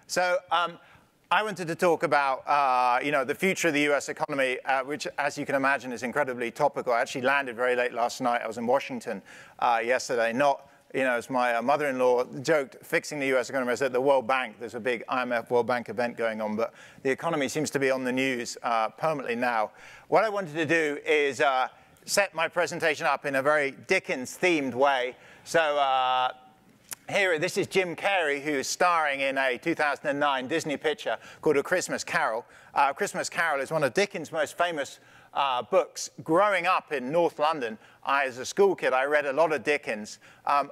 So I wanted to talk about the future of the US economy, which, as you can imagine, is incredibly topical. I actually landed very late last night. I was in Washington yesterday. Not, as my mother-in-law joked, fixing the US economy. I was at the World Bank. There's a big IMF World Bank event going on, but the economy seems to be on the news permanently now. What I wanted to do is set my presentation up in a very Dickens-themed way. So here, this is Jim Carrey, who's starring in a 2009 Disney picture called A Christmas Carol. Christmas Carol is one of Dickens' most famous books. Growing up in North London, as a school kid, I read a lot of Dickens.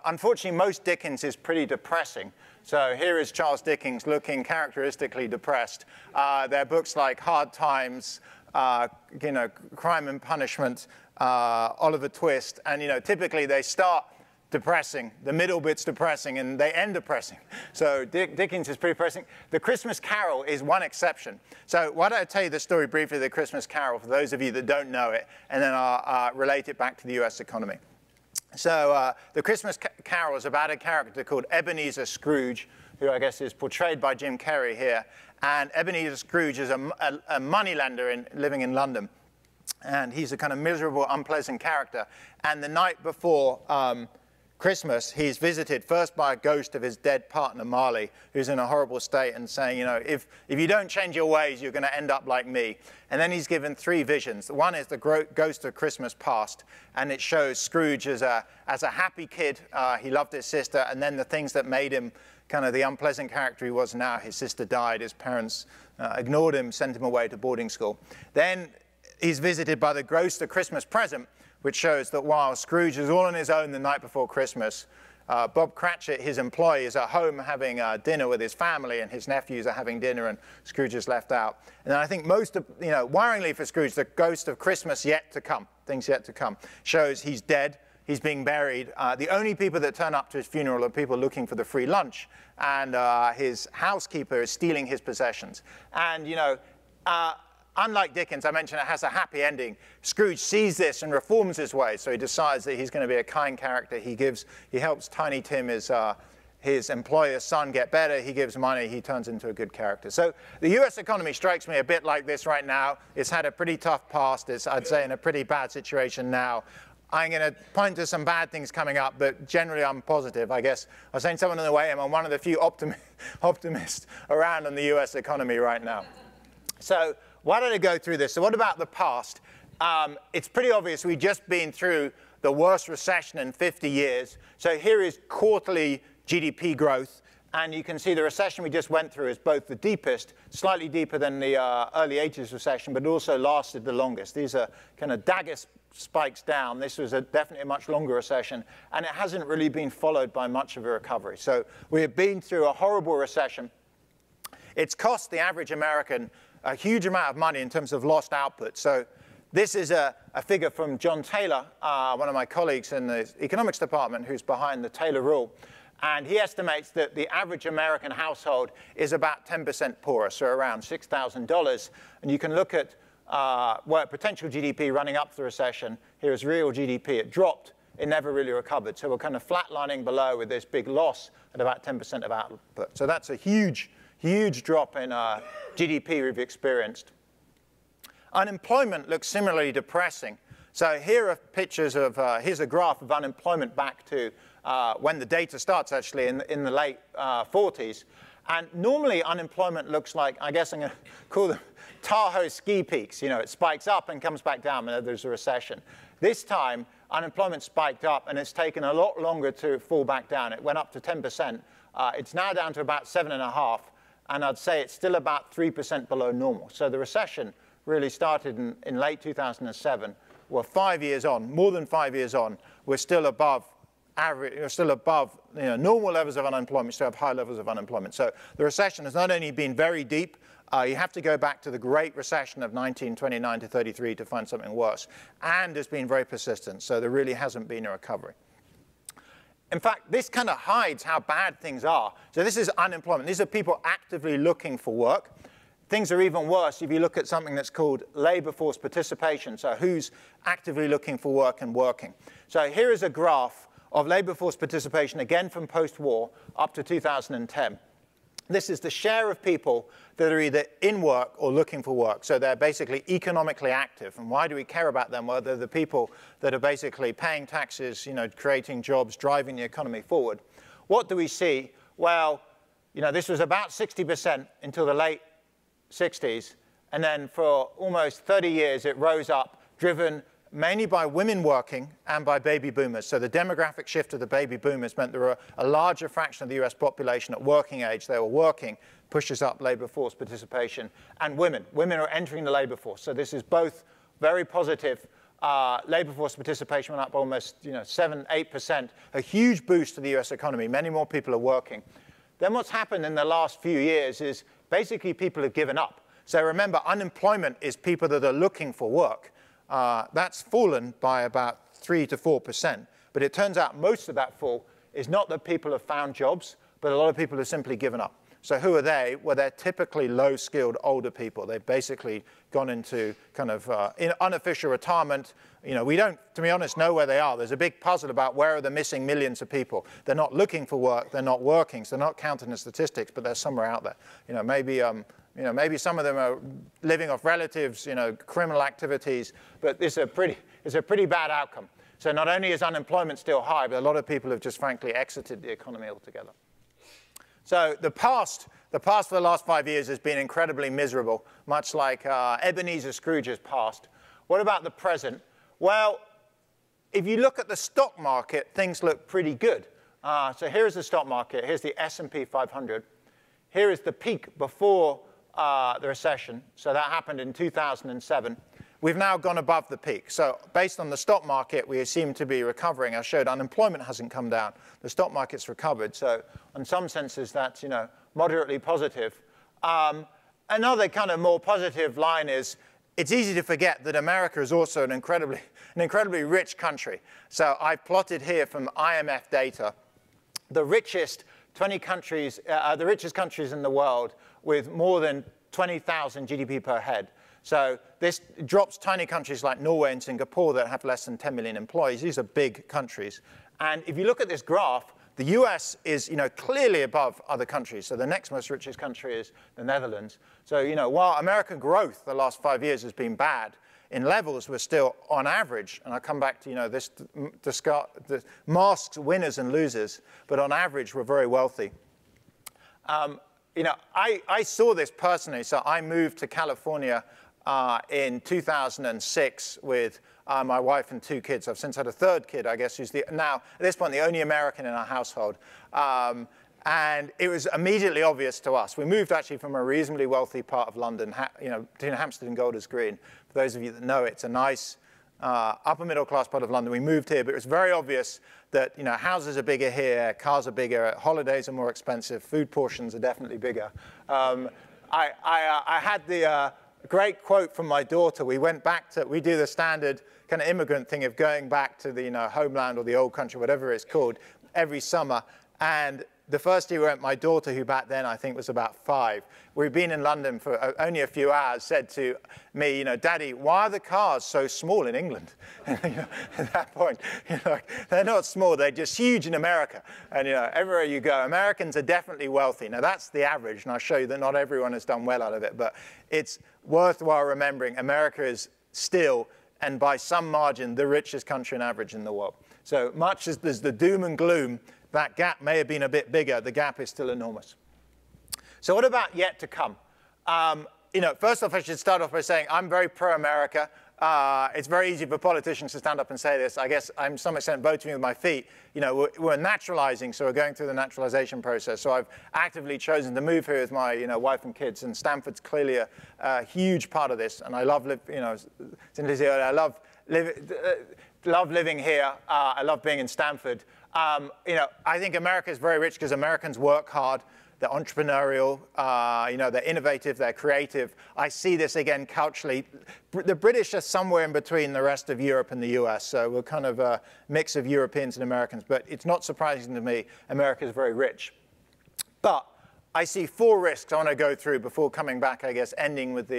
Unfortunately, most Dickens is pretty depressing. So here is Charles Dickens looking characteristically depressed. There are books like Hard Times, Crime and Punishment, Oliver Twist, and typically they start depressing, the middle bit's depressing, and they end depressing. So Dickens is pretty depressing. The Christmas Carol is one exception. So why don't I tell you the story briefly of the Christmas Carol for those of you that don't know it, and then I'll relate it back to the US economy. So the Christmas Carol is about a character called Ebenezer Scrooge, who I guess is portrayed by Jim Carrey here. And Ebenezer Scrooge is a moneylender living in London. And he's a kind of miserable, unpleasant character. And the night before Christmas, he's visited first by a ghost of his dead partner, Marley, who's in a horrible state and saying, if you don't change your ways, you're going to end up like me. And then he's given three visions. One is the ghost of Christmas past, and it shows Scrooge as a happy kid. He loved his sister, and then the things that made him kind of the unpleasant character he was now. His sister died, his parents ignored him, sent him away to boarding school. Then he's visited by the ghost of Christmas present, which shows that while Scrooge is all on his own the night before Christmas, Bob Cratchit, his employee, is at home having dinner with his family, and his nephews are having dinner, and Scrooge is left out. And I think most of, worryingly for Scrooge, the ghost of Christmas yet to come, things yet to come, shows he's dead, he's being buried. The only people that turn up to his funeral are people looking for the free lunch, and his housekeeper is stealing his possessions. And, unlike Dickens, I mentioned it has a happy ending. Scrooge sees this and reforms his ways, so he decides that he's going to be a kind character. He helps Tiny Tim, his employer's son, get better. He gives money. He turns into a good character. So the US economy strikes me a bit like this right now. It's had a pretty tough past. It's, I'd say, in a pretty bad situation now. I'm going to point to some bad things coming up, but generally I'm positive. I guess I was saying someone on the way, I'm one of the few optimists around on the US economy right now. So why don't I go through this? So what about the past? It's pretty obvious we've just been through the worst recession in 50 years. So here is quarterly GDP growth. And you can see the recession we just went through is both the deepest, slightly deeper than the early 80s recession, but also lasted the longest. These are kind of dagger spikes down. This was definitely a much longer recession, and it hasn't really been followed by much of a recovery. So we have been through a horrible recession. It's cost the average American a huge amount of money in terms of lost output. So this is a figure from John Taylor, one of my colleagues in the economics department, who's behind the Taylor rule. And he estimates that the average American household is about 10% poorer, so around $6,000. And you can look at potential GDP running up to the recession. Here is real GDP. It dropped. It never really recovered. So we're kind of flatlining below with this big loss at about 10% of output. So that's a huge drop in GDP we've experienced. Unemployment looks similarly depressing. So here are pictures of, here's a graph of unemployment back to when the data starts, actually, in the late 40s. And normally unemployment looks like, I guess I'm going to call them Tahoe ski peaks. It spikes up and comes back down when there's a recession. This time, unemployment spiked up, and it's taken a lot longer to fall back down. It went up to 10%. It's now down to about 7.5%. And I'd say it's still about 3% below normal. So the recession really started in late 2007. We're 5 years on, more than 5 years on. We're still above average, we're still above normal levels of unemployment, still have high levels of unemployment. So the recession has not only been very deep, you have to go back to the Great Recession of 1929 to 33 to find something worse, and has been very persistent. So there really hasn't been a recovery. In fact, this kind of hides how bad things are. So this is unemployment. These are people actively looking for work. Things are even worse if you look at something that's called labor force participation. So who's actively looking for work and working. So here is a graph of labor force participation, again from post-war, up to 2010. This is the share of people that are either in work or looking for work. So they're basically economically active. And why do we care about them? Well, they're the people that are basically paying taxes, creating jobs, driving the economy forward. What do we see? Well, this was about 60% until the late 60s. And then for almost 30 years, it rose up, driven mainly by women working and by baby boomers. So the demographic shift of the baby boomers meant there were a larger fraction of the US population at working age. They were working, pushes up labor force participation. And women. Women are entering the labor force. So this is both very positive. Labor force participation went up almost 7–8%, a huge boost to the US economy. Many more people are working. Then what's happened in the last few years is basically people have given up. So remember, unemployment is people that are looking for work. That's fallen by about 3 to 4%. But it turns out most of that fall is not that people have found jobs, but a lot of people have simply given up. So who are they? Well, they're typically low-skilled older people. They've basically gone into kind of unofficial retirement. We don't, to be honest, know where they are. There's a big puzzle about where are the missing millions of people. They're not looking for work. They're not working. So they're not counted in the statistics, but they're somewhere out there. Maybe some of them are living off relatives, criminal activities, but it's a pretty bad outcome. So not only is unemployment still high, but a lot of people have just frankly exited the economy altogether. So the past for the last 5 years has been incredibly miserable, much like Ebenezer Scrooge's past. What about the present? Well, if you look at the stock market, things look pretty good. So here's the stock market. Here's the S&P 500. Here is the peak before the recession. So that happened in 2007. We've now gone above the peak. So based on the stock market, we seem to be recovering. I showed unemployment hasn't come down. The stock market's recovered. So in some senses, that's moderately positive. Another kind of more positive line is it's easy to forget that America is also an incredibly rich country. So I've plotted here from IMF data the richest 20 countries, the richest countries in the world with more than 20,000 GDP per head. So this drops tiny countries like Norway and Singapore that have less than 10 million employees. These are big countries. And if you look at this graph, the US is clearly above other countries. So the next most richest country is the Netherlands. So while American growth the last 5 years has been bad, in levels we're still on average, and I'll come back to this masks winners and losers, but on average we're very wealthy. I saw this personally. So I moved to California in 2006 with my wife and 2 kids. I've since had a 3rd kid, I guess, who's now, at this point, the only American in our household. And it was immediately obvious to us. We moved actually from a reasonably wealthy part of London, between Hampstead and Golders Green. For those of you that know, it's a nice upper middle class part of London. We moved here, but it was very obvious that houses are bigger here, cars are bigger, holidays are more expensive, food portions are definitely bigger. I had the great quote from my daughter. We went back to, we do the standard kind of immigrant thing of going back to the homeland or the old country, whatever it's called, every summer. And the first year we went, my daughter, who back then I think was about 5, we'd been in London for only a few hours, said to me, Daddy, why are the cars so small in England? At that point, they're not small, they're just huge in America. And everywhere you go, Americans are definitely wealthy. Now that's the average, and I'll show you that not everyone has done well out of it, but it's worthwhile remembering America is still, and by some margin, the richest country on average in the world. So much as there's the doom and gloom, that gap may have been a bit bigger. The gap is still enormous. So what about yet to come? First off, I should start off by saying I'm very pro-America. It's very easy for politicians to stand up and say this. I guess I'm to some extent voting with my feet. We're naturalizing, so we're going through the naturalization process. So I've actively chosen to move here with my wife and kids, and Stanford's clearly a huge part of this. And I love I love living here. I love being in Stanford. I think America is very rich because Americans work hard. They're entrepreneurial, they're innovative, they're creative. I see this again culturally. The British are somewhere in between the rest of Europe and the US, so we're kind of a mix of Europeans and Americans. But it's not surprising to me, America is very rich. But I see 4 risks I want to go through before coming back, I guess, ending with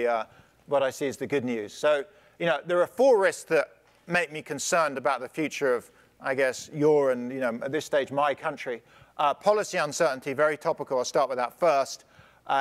what I see as the good news. So, there are 4 risks that make me concerned about the future of, I guess, your and, at this stage, my country. Policy uncertainty, very topical. I'll start with that first.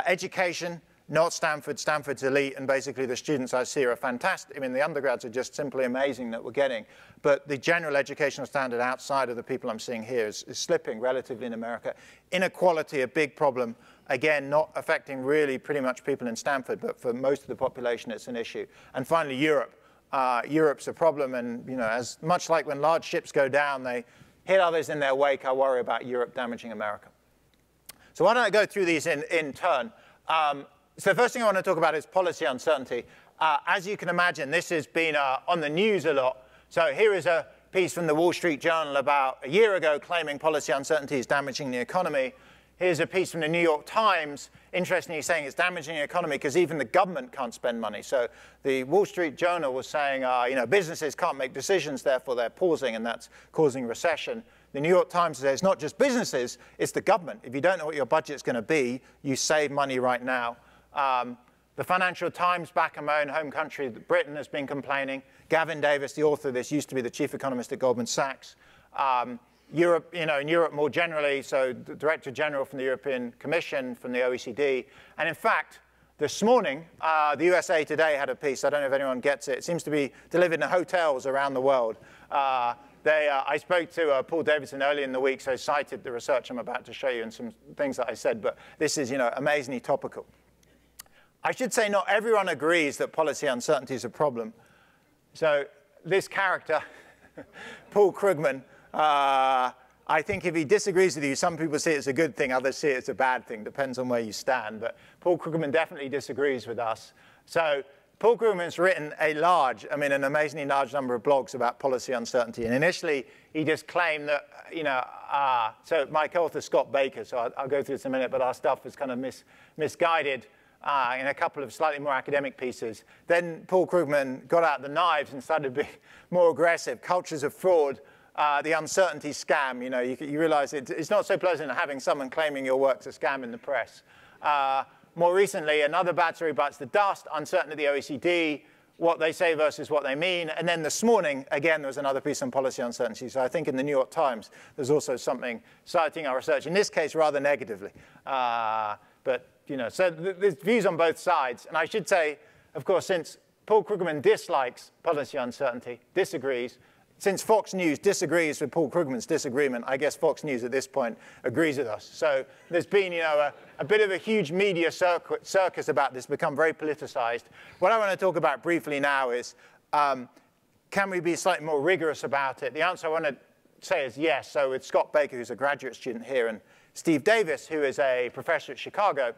Education, not Stanford. Stanford's elite, and basically the students I see are fantastic. I mean, the undergrads are just simply amazing that we're getting. But the general educational standard outside of the people I'm seeing here is slipping relatively in America. Inequality, a big problem. Again, not affecting really pretty much people in Stanford, but for most of the population, it's an issue. And finally, Europe. Europe's a problem, and as much like when large ships go down, they hit others in their wake. I worry about Europe damaging America. So why don't I go through these in turn? So the first thing I want to talk about is policy uncertainty. As you can imagine, this has been on the news a lot. So here is a piece from the Wall Street Journal about a year ago claiming policy uncertainty is damaging the economy. Here's a piece from the New York Times, interestingly saying it's damaging the economy because even the government can't spend money. So the Wall Street Journal was saying, businesses can't make decisions, therefore they're pausing, and that's causing recession. The New York Times says it's not just businesses, it's the government. If you don't know what your budget's going to be, you save money right now. The Financial Times, back in my own home country, Britain, has been complaining. Gavin Davis, the author of this, used to be the chief economist at Goldman Sachs. Europe, in Europe more generally, so the Director General from the European Commission, from the OECD. And in fact, this morning, the USA Today had a piece. I don't know if anyone gets it. It seems to be delivered in hotels around the world. I spoke to Paul Davidson earlier in the week, so I cited the research I'm about to show you and some things that I said. But this is, amazingly topical. I should say not everyone agrees that policy uncertainty is a problem. So this character, Paul Krugman, I think if he disagrees with you, some people see it as a good thing, others see it as a bad thing, depends on where you stand. But Paul Krugman definitely disagrees with us. So Paul Krugman's written an amazingly large number of blogs about policy uncertainty. And initially, he just claimed that, so my co-author Scott Baker, so I'll go through this in a minute, but our stuff was kind of misguided in a couple of slightly more academic pieces. Then Paul Krugman got out the knives and started to be more aggressive. Cultures of fraud, the uncertainty scam. You realize it's not so pleasant having someone claiming your work's a scam in the press. More recently, another bad story bites the dust, uncertainty of the OECD, what they say versus what they mean. And then this morning, again, there was another piece on policy uncertainty. So I think in the New York Times, there's also something citing our research, in this case, rather negatively. So there's views on both sides. And I should say, of course, since Paul Krugman dislikes policy uncertainty, disagrees, since Fox News disagrees with Paul Krugman's disagreement, I guess Fox News at this point agrees with us. So there's been a bit of a huge media circus about this, become very politicized. What I want to talk about briefly now is, can we be slightly more rigorous about it? The answer I want to say is yes. So with Scott Baker, who's a graduate student here, and Steve Davis, who is a professor at Chicago,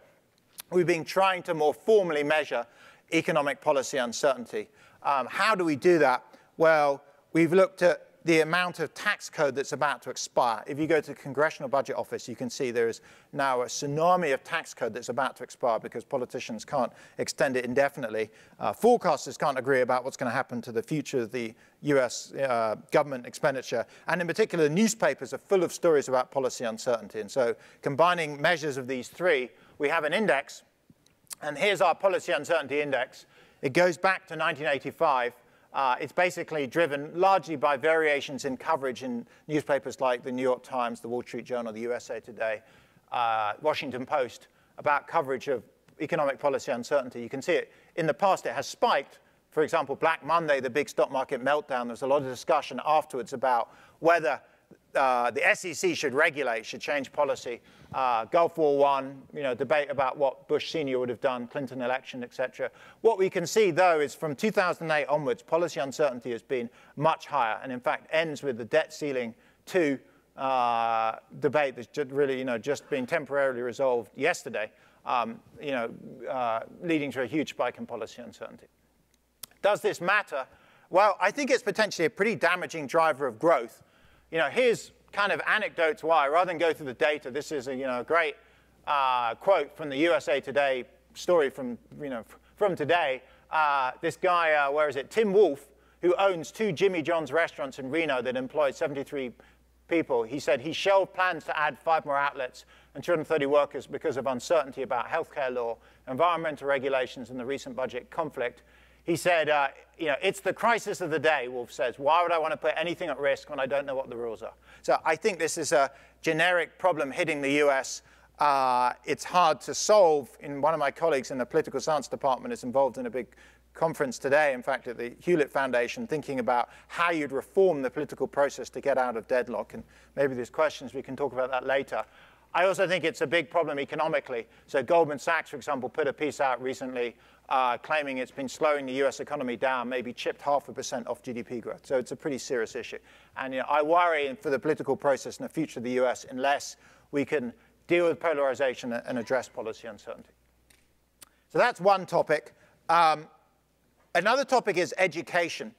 we've been trying to more formally measure economic policy uncertainty. How do we do that? Well, we've looked at the amount of tax code that's about to expire. If you go to the Congressional Budget Office, you can see there is now a tsunami of tax code that's about to expire because politicians can't extend it indefinitely. Forecasters can't agree about what's going to happen to the future of the US government expenditure. And in particular, newspapers are full of stories about policy uncertainty. And so combining measures of these three, we have an index. And here's our Policy Uncertainty Index. It goes back to 1985. It's basically driven largely by variations in coverage in newspapers like the New York Times, the Wall Street Journal, the USA Today, Washington Post, about coverage of economic policy uncertainty. You can see it. In the past, it has spiked. For example, Black Monday, the big stock market meltdown, there was a lot of discussion afterwards about whether the SEC should regulate, should change policy. Gulf War I, debate about what Bush Sr. would have done, Clinton election, et cetera. What we can see, though, is from 2008 onwards, policy uncertainty has been much higher, and in fact ends with the debt ceiling 2 debate that's just really, just been temporarily resolved yesterday, leading to a huge spike in policy uncertainty. Does this matter? Well, I think it's potentially a pretty damaging driver of growth. Here's kind of anecdotes why. Rather than go through the data, this is a great quote from the USA Today story from today. This guy, Tim Wolfe, who owns 2 Jimmy John's restaurants in Reno that employ 73 people. He said he shelved plans to add 5 more outlets and 230 workers because of uncertainty about healthcare law, environmental regulations, and the recent budget conflict. He said it's the crisis of the day, Wolf says. Why would I want to put anything at risk when I don't know what the rules are? So I think this is a generic problem hitting the US. It's hard to solve. One of my colleagues in the political science department is involved in a big conference today, in fact, at the Hewlett Foundation, thinking about how you'd reform the political process to get out of deadlock. And maybe there's questions, we can talk about that later. I also think it's a big problem economically. So Goldman Sachs, for example, put a piece out recently claiming it's been slowing the US economy down, maybe chipped 0.5% off GDP growth. So it's a pretty serious issue. And I worry for the political process and the future of the US unless we can deal with polarization and address policy uncertainty. So that's one topic. Another topic is education.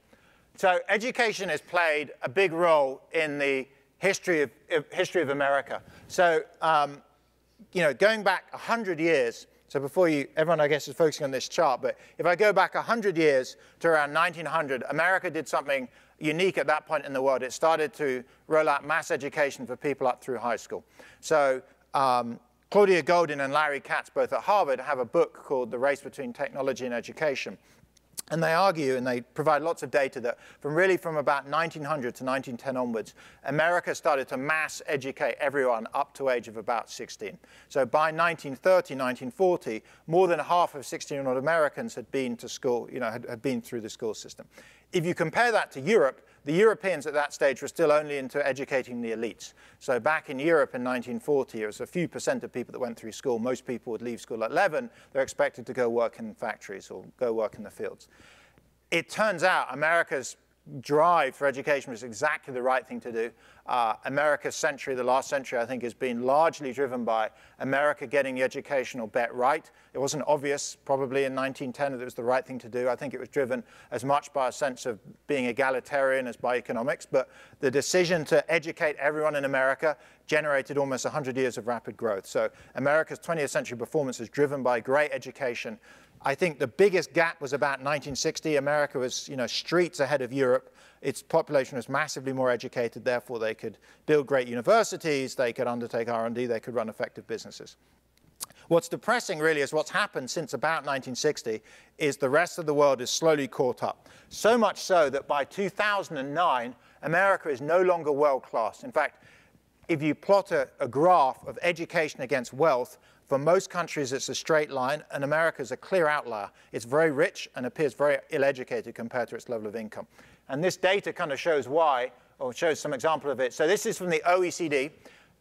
So education has played a big role in the history of America. So, going back 100 years, so before everyone, I guess, is focusing on this chart, but if I go back 100 years to around 1900, America did something unique at that point in the world. It started to roll out mass education for people up through high school. So Claudia Goldin and Larry Katz, both at Harvard, have a book called The Race Between Technology and Education. And they argue, and they provide lots of data, that from about 1900 to 1910 onwards, America started to mass educate everyone up to age of about 16. So by 1930, 1940, more than half of 16-year-old Americans had been to school, had been through the school system. If you compare that to Europe, the Europeans at that stage were still only into educating the elites. So back in Europe in 1940, it was a few percent of people that went through school. Most people would leave school at 11. They're expected to go work in factories or go work in the fields. It turns out America's drive for education was exactly the right thing to do. America's century, the last century, I think, has been largely driven by America getting the educational bet right. It wasn't obvious, probably, in 1910 that it was the right thing to do. I think it was driven as much by a sense of being egalitarian as by economics. But the decision to educate everyone in America generated almost 100 years of rapid growth. So America's 20th century performance is driven by great education. I think the biggest gap was about 1960. America was, streets ahead of Europe. Its population was massively more educated. Therefore, they could build great universities. They could undertake R&D. They could run effective businesses. What's depressing, really, is what's happened since about 1960 is the rest of the world is slowly caught up. So much so that by 2009, America is no longer world-class. In fact, if you plot a graph of education against wealth, for most countries, it's a straight line, and America is a clear outlier. It's very rich and appears very ill-educated compared to its level of income. And this data kind of shows why, or shows some example of it. So this is from the OECD.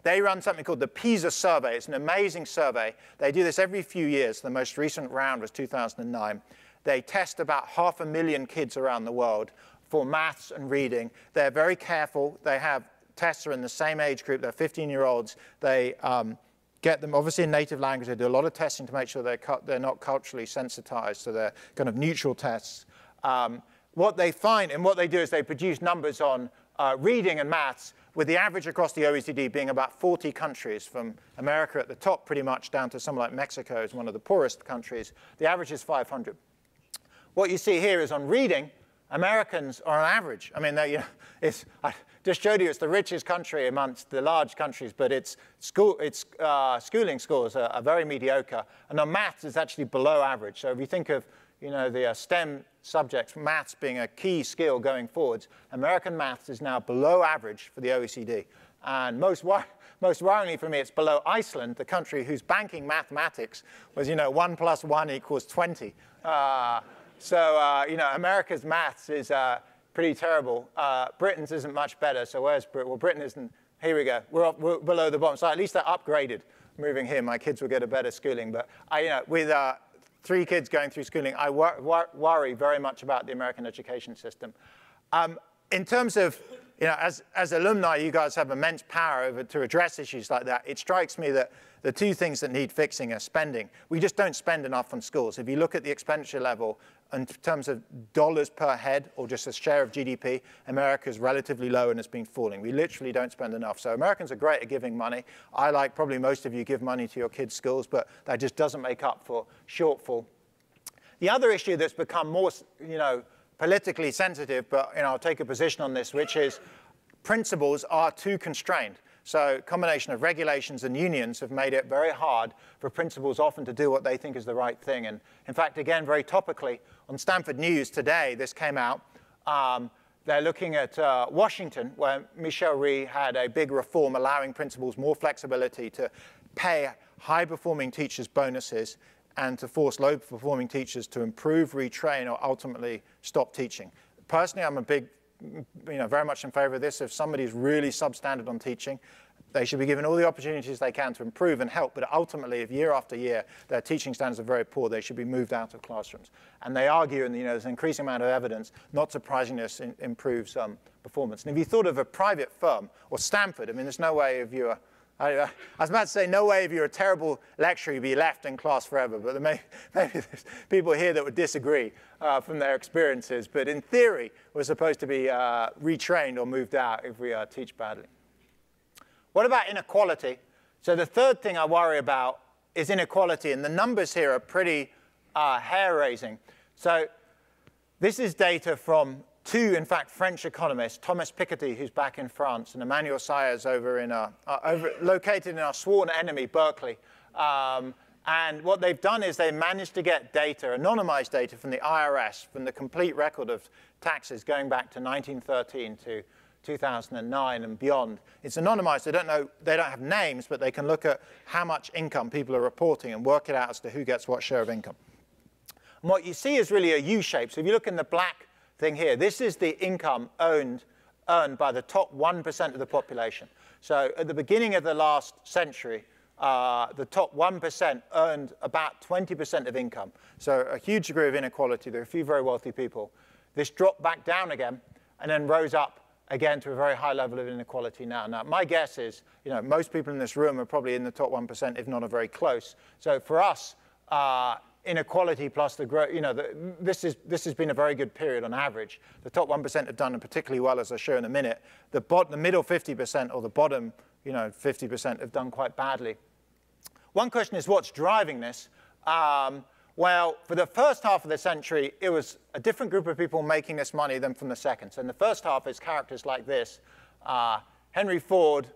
They run something called the PISA survey. It's an amazing survey. They do this every few years. The most recent round was 2009. They test about 500,000 kids around the world for maths and reading. They're very careful. They have tests are in the same age group. They're 15-year-olds. They get them obviously in native language. They do a lot of testing to make sure they're not culturally sensitized, so they're kind of neutral tests. What they find and what they do is they produce numbers on reading and maths, with the average across the OECD being about 40 countries, from America at the top pretty much down to somewhere like Mexico is one of the poorest countries. The average is 500. What you see here is on reading, Americans are on average. I mean, I just showed you it's the richest country amongst the large countries, but its schooling scores are very mediocre. And on maths, it's actually below average. So if you think of the STEM subjects, maths being a key skill going forwards, American maths is now below average for the OECD. And most worryingly for me, it's below Iceland, the country whose banking mathematics was 1 + 1 = 20. America's maths is pretty terrible. Britain's isn't much better. So where's Britain? Well, Britain isn't. Here we go. We're below the bottom. So at least they're upgraded. Moving here, my kids will get a better schooling. But with 3 kids going through schooling, I worry very much about the American education system. In terms of, as alumni, you guys have immense power to address issues like that. It strikes me that the 2 things that need fixing are spending. We just don't spend enough on schools. If you look at the expenditure level in terms of dollars per head or just a share of GDP, America is relatively low and has been falling. We literally don't spend enough. So Americans are great at giving money. I, like probably most of you, give money to your kids' schools, but that just doesn't make up for shortfall. The other issue that's become more, politically sensitive, but I'll take a position on this, which is principals are too constrained. So a combination of regulations and unions have made it very hard for principals often to do what they think is the right thing. And in fact, again, very topically, on Stanford News today, this came out. They're looking at Washington, where Michelle Rhee had a big reform allowing principals more flexibility to pay high-performing teachers bonuses and to force low-performing teachers to improve, retrain, or ultimately stop teaching. Personally, I'm a big, very much in favor of this. If somebody's really substandard on teaching, they should be given all the opportunities they can to improve and help. But ultimately, if year after year their teaching standards are very poor, they should be moved out of classrooms. And they argue, and there's an increasing amount of evidence, not surprisingly, this improves performance. And if you thought of a private firm or Stanford, I mean, there's no way if you're I was about to say, no way if you're a terrible lecturer, you'd be left in class forever. But maybe there's people here that would disagree from their experiences. But in theory, we're supposed to be retrained or moved out if we teach badly. What about inequality? So the third thing I worry about is inequality. And the numbers here are pretty hair-raising. So this is data from two, in fact, French economists, Thomas Piketty, who's back in France, and Emmanuel Sayers located in our sworn enemy, Berkeley. And what they've done is they managed to get data, anonymized data from the IRS, from the complete record of taxes going back to 1913 to 2009 and beyond. It's anonymized. They don't have names, but they can look at how much income people are reporting and work it out as to who gets what share of income. And what you see is really a U-shape. So if you look in the black thing here, this is the income earned by the top 1% of the population. So at the beginning of the last century, the top 1% earned about 20% of income. So a huge degree of inequality. There are a few very wealthy people. This dropped back down again and then rose up again to a very high level of inequality now. Now, my guess is, most people in this room are probably in the top 1%, if not are very close. So for us, inequality plus the growth, this has been a very good period on average. The top 1% have done particularly well, as I'll show in a minute. The middle 50% or the bottom 50% have done quite badly. One question is, what's driving this? Well, for the first half of the century, it was a different group of people making this money than from the second. So in the first half, it's characters like this. Henry Ford,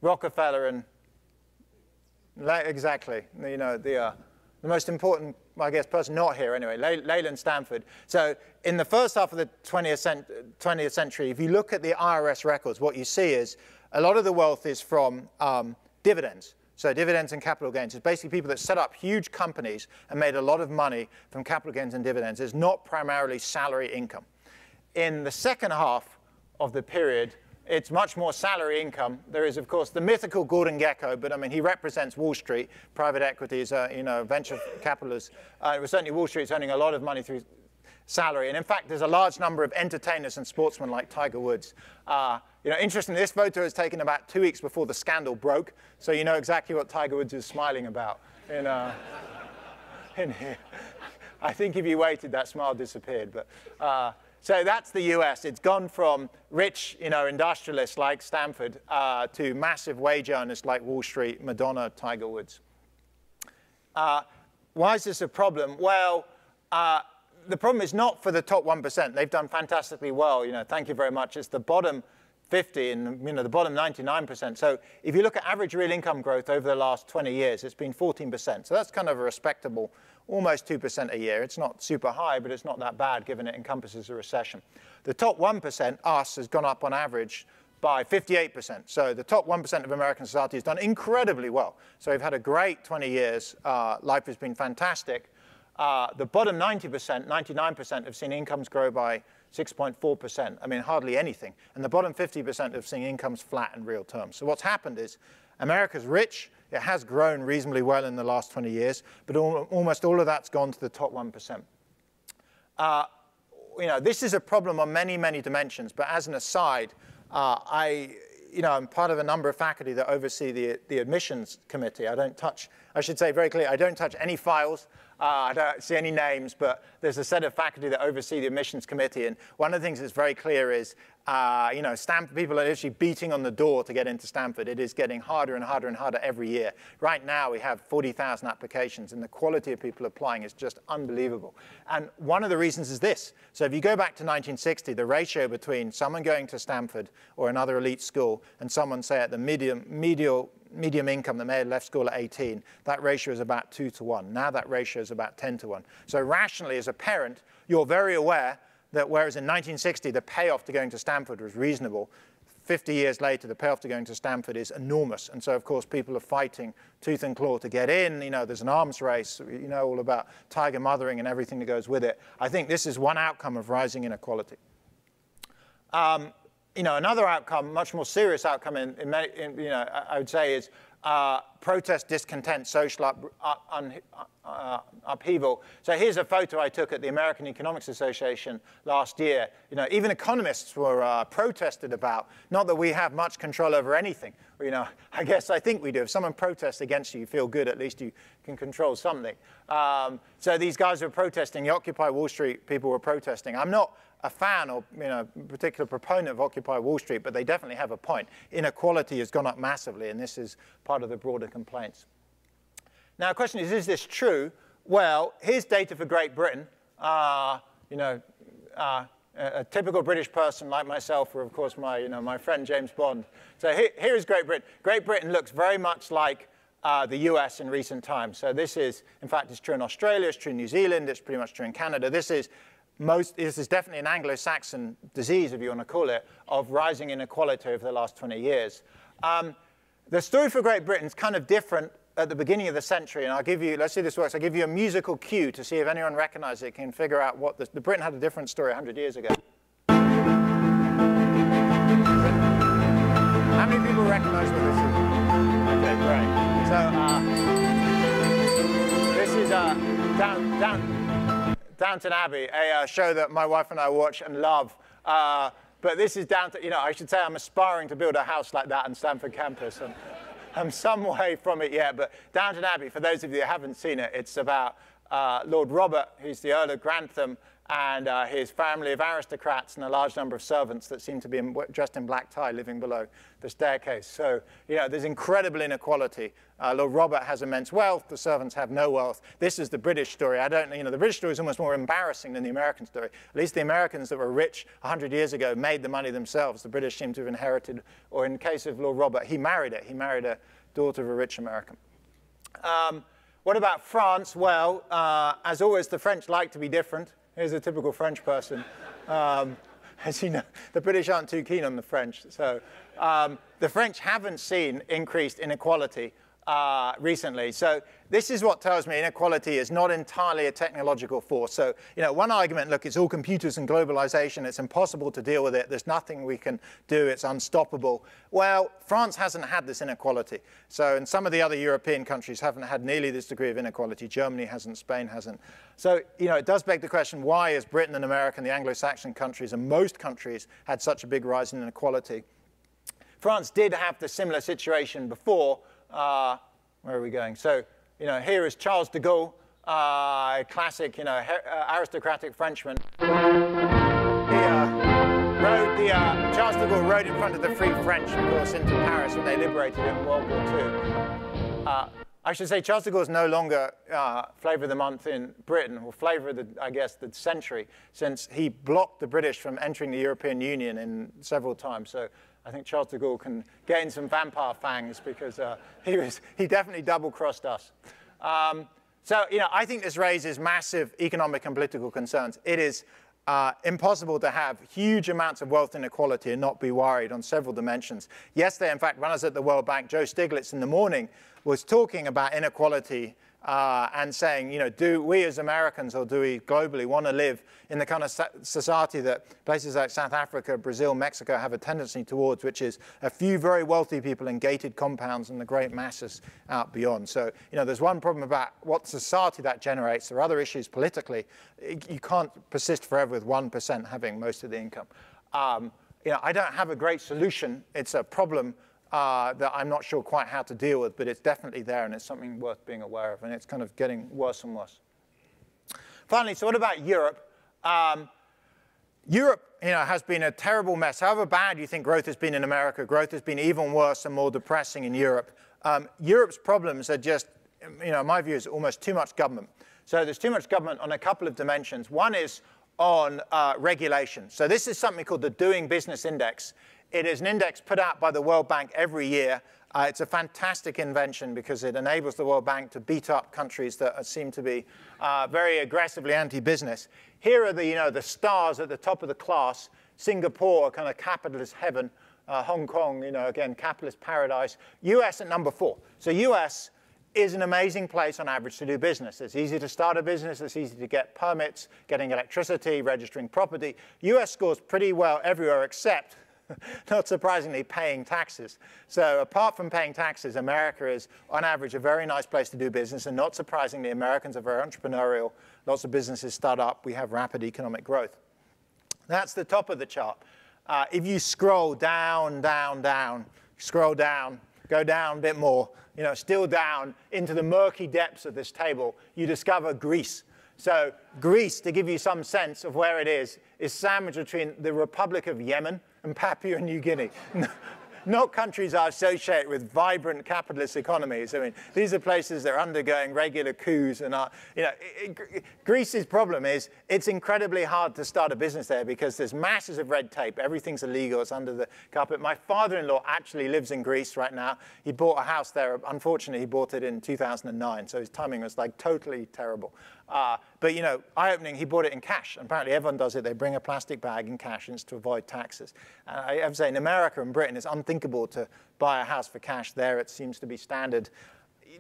Rockefeller, and exactly, the most important, I guess, person not here anyway, Leland Stanford. So in the first half of the 20th century, if you look at the IRS records, what you see is a lot of the wealth is from dividends. So dividends and capital gains. It's basically people that set up huge companies and made a lot of money from capital gains and dividends. It's not primarily salary income. In the second half of the period, it's much more salary income. There is, of course, the mythical Gordon Gekko, but I mean, he represents Wall Street. Private equities, venture capitalists. Certainly Wall Street's earning a lot of money through salary. And in fact, there's a large number of entertainers and sportsmen like Tiger Woods. Interestingly, this photo was taken about 2 weeks before the scandal broke, so you know exactly what Tiger Woods is smiling about in here. I think if you waited, that smile disappeared. But so that's the US. It's gone from rich, industrialists like Stanford to massive wage earners like Wall Street, Madonna, Tiger Woods. Why is this a problem? Well, the problem is not for the top 1%. They've done fantastically well. Thank you very much. It's the bottom 50 and the bottom 99%. So if you look at average real income growth over the last 20 years, it's been 14%. So that's kind of a respectable, almost 2% a year. It's not super high, but it's not that bad given it encompasses a recession. The top 1%, us, has gone up on average by 58%. So the top 1% of American society has done incredibly well. So we've had a great 20 years. Life has been fantastic. The bottom 90%, 99% have seen incomes grow by 6.4%. I mean, hardly anything. And the bottom 50% have seen incomes flat in real terms. So what's happened is America's rich. It has grown reasonably well in the last 20 years, but almost all of that's gone to the top 1%. This is a problem on many, many dimensions. But as an aside, I'm part of a number of faculty that oversee the admissions committee. I should say very clearly, I don't touch any files. I don't see any names, but there's a set of faculty that oversee the admissions committee. And one of the things that's very clear is, Stanford, people are actually beating on the door to get into Stanford. It is getting harder and harder and harder every year. Right now, we have 40,000 applications, and the quality of people applying is just unbelievable. And one of the reasons is this. So if you go back to 1960, the ratio between someone going to Stanford or another elite school and someone, say, at the medium income that may have left school at 18, that ratio is about 2 to 1. Now that ratio is about 10 to 1. So rationally, as a parent, you're very aware that whereas in 1960, the payoff to going to Stanford was reasonable, 50 years later, the payoff to going to Stanford is enormous. And so, of course, people are fighting tooth and claw to get in. There's an arms race. You know all about tiger mothering and everything that goes with it. I think this is one outcome of rising inequality. Another outcome, much more serious outcome, I would say, is protest, discontent, social upheaval. So here's a photo I took at the American Economics Association last year. Even economists were protested about. Not that we have much control over anything. I think we do. If someone protests against you, you feel good. At least you can control something. So these guys were protesting. The Occupy Wall Street people were protesting. I'm not a fan or particular proponent of Occupy Wall Street, but they definitely have a point. Inequality has gone up massively, and this is part of the broader complaints. Now, the question is this true? Well, here's data for Great Britain. A typical British person like myself, or of course my friend James Bond. So here is Great Britain. Great Britain looks very much like the US in recent times. So this is, in fact, it's true in Australia, it's true in New Zealand, it's pretty much true in Canada. This is definitely an Anglo-Saxon disease, if you want to call it, of rising inequality over the last 20 years. The story for Great Britain is kind of different at the beginning of the century, and I'll give you, let's see if this works, I'll give you a musical cue to see if anyone recognizes it, can figure out what the Britain had a different story 100 years ago. How many people recognize what this is? Okay, great. So this is Downton Abbey, a show that my wife and I watch and love. But this is I should say I'm aspiring to build a house like that on Stanford campus. And I'm some way from it yet. But Downton Abbey, for those of you who haven't seen it, it's about Lord Robert, who's the Earl of Grantham, and his family of aristocrats and a large number of servants that seem to be dressed in black tie living below the staircase. So, there's incredible inequality. Lord Robert has immense wealth. The servants have no wealth. This is the British story. The British story is almost more embarrassing than the American story. At least the Americans that were rich 100 years ago made the money themselves. The British seem to have inherited, or in the case of Lord Robert, he married it. He married a daughter of a rich American. What about France? Well, as always, the French like to be different. Here's a typical French person. As you know, the British aren't too keen on the French. So the French haven't seen increased inequality recently. So this is what tells me inequality is not entirely a technological force. So one argument, look, it's all computers and globalization. It's impossible to deal with it. There's nothing we can do. It's unstoppable. Well, France hasn't had this inequality. So and some of the other European countries haven't had nearly this degree of inequality. Germany hasn't. Spain hasn't. So it does beg the question, why is Britain and America and the Anglo-Saxon countries and most countries had such a big rise in inequality? France did have the similar situation before. Where are we going? So, here is Charles de Gaulle, a classic, aristocratic Frenchman. Charles de Gaulle rode in front of the Free French, of course, into Paris when they liberated it in World War II. I should say Charles de Gaulle is no longer flavor of the month in Britain, or flavor of the century, since he blocked the British from entering the European Union in several times. So I think Charles de Gaulle can gain some vampire fangs because he definitely double-crossed us. So I think this raises massive economic and political concerns. It is impossible to have huge amounts of wealth inequality and not be worried on several dimensions. Yesterday, in fact, when I was at the World Bank, Joe Stiglitz in the morning was talking about inequality and saying, do we as Americans or do we globally want to live in the kind of society that places like South Africa, Brazil, Mexico have a tendency towards, which is a few very wealthy people in gated compounds and the great masses out beyond. So, there's one problem about what society that generates. There are other issues politically. You can't persist forever with 1% having most of the income. I don't have a great solution. It's a problem that I'm not sure quite how to deal with, but it's definitely there, and it's something worth being aware of, and it's kind of getting worse and worse. Finally, so what about Europe? Europe, has been a terrible mess. However bad you think growth has been in America, growth has been even worse and more depressing in Europe. Europe's problems are just, my view is almost too much government. So there's too much government on a couple of dimensions. One is on regulation. So this is something called the Doing Business Index. It is an index put out by the World Bank every year. It's a fantastic invention because it enables the World Bank to beat up countries that seem to be very aggressively anti-business. Here are the stars at the top of the class. Singapore, kind of capitalist heaven. Hong Kong, again, capitalist paradise. US at number 4. So US is an amazing place on average to do business. It's easy to start a business. It's easy to get permits, getting electricity, registering property. US scores pretty well everywhere except, not surprisingly, paying taxes. So apart from paying taxes, America is, on average, a very nice place to do business. And not surprisingly, Americans are very entrepreneurial. Lots of businesses start up. We have rapid economic growth. That's the top of the chart. If you scroll down, down, down, scroll down, go down a bit more, still down into the murky depths of this table, you discover Greece. So Greece, to give you some sense of where it is sandwiched between the Republic of Yemen and Papua New Guinea. Not countries are associated with vibrant capitalist economies. I mean, these are places that are undergoing regular coups. And Greece's problem is it's incredibly hard to start a business there because there's masses of red tape. Everything's illegal. It's under the carpet. My father-in-law actually lives in Greece right now. He bought a house there. Unfortunately, he bought it in 2009. So his timing was like totally terrible. But eye-opening, he bought it in cash. Apparently, everyone does it. They bring a plastic bag in cash, and it's to avoid taxes. I have to say, in America and Britain, it's unthinkable to buy a house for cash. There, it seems to be standard.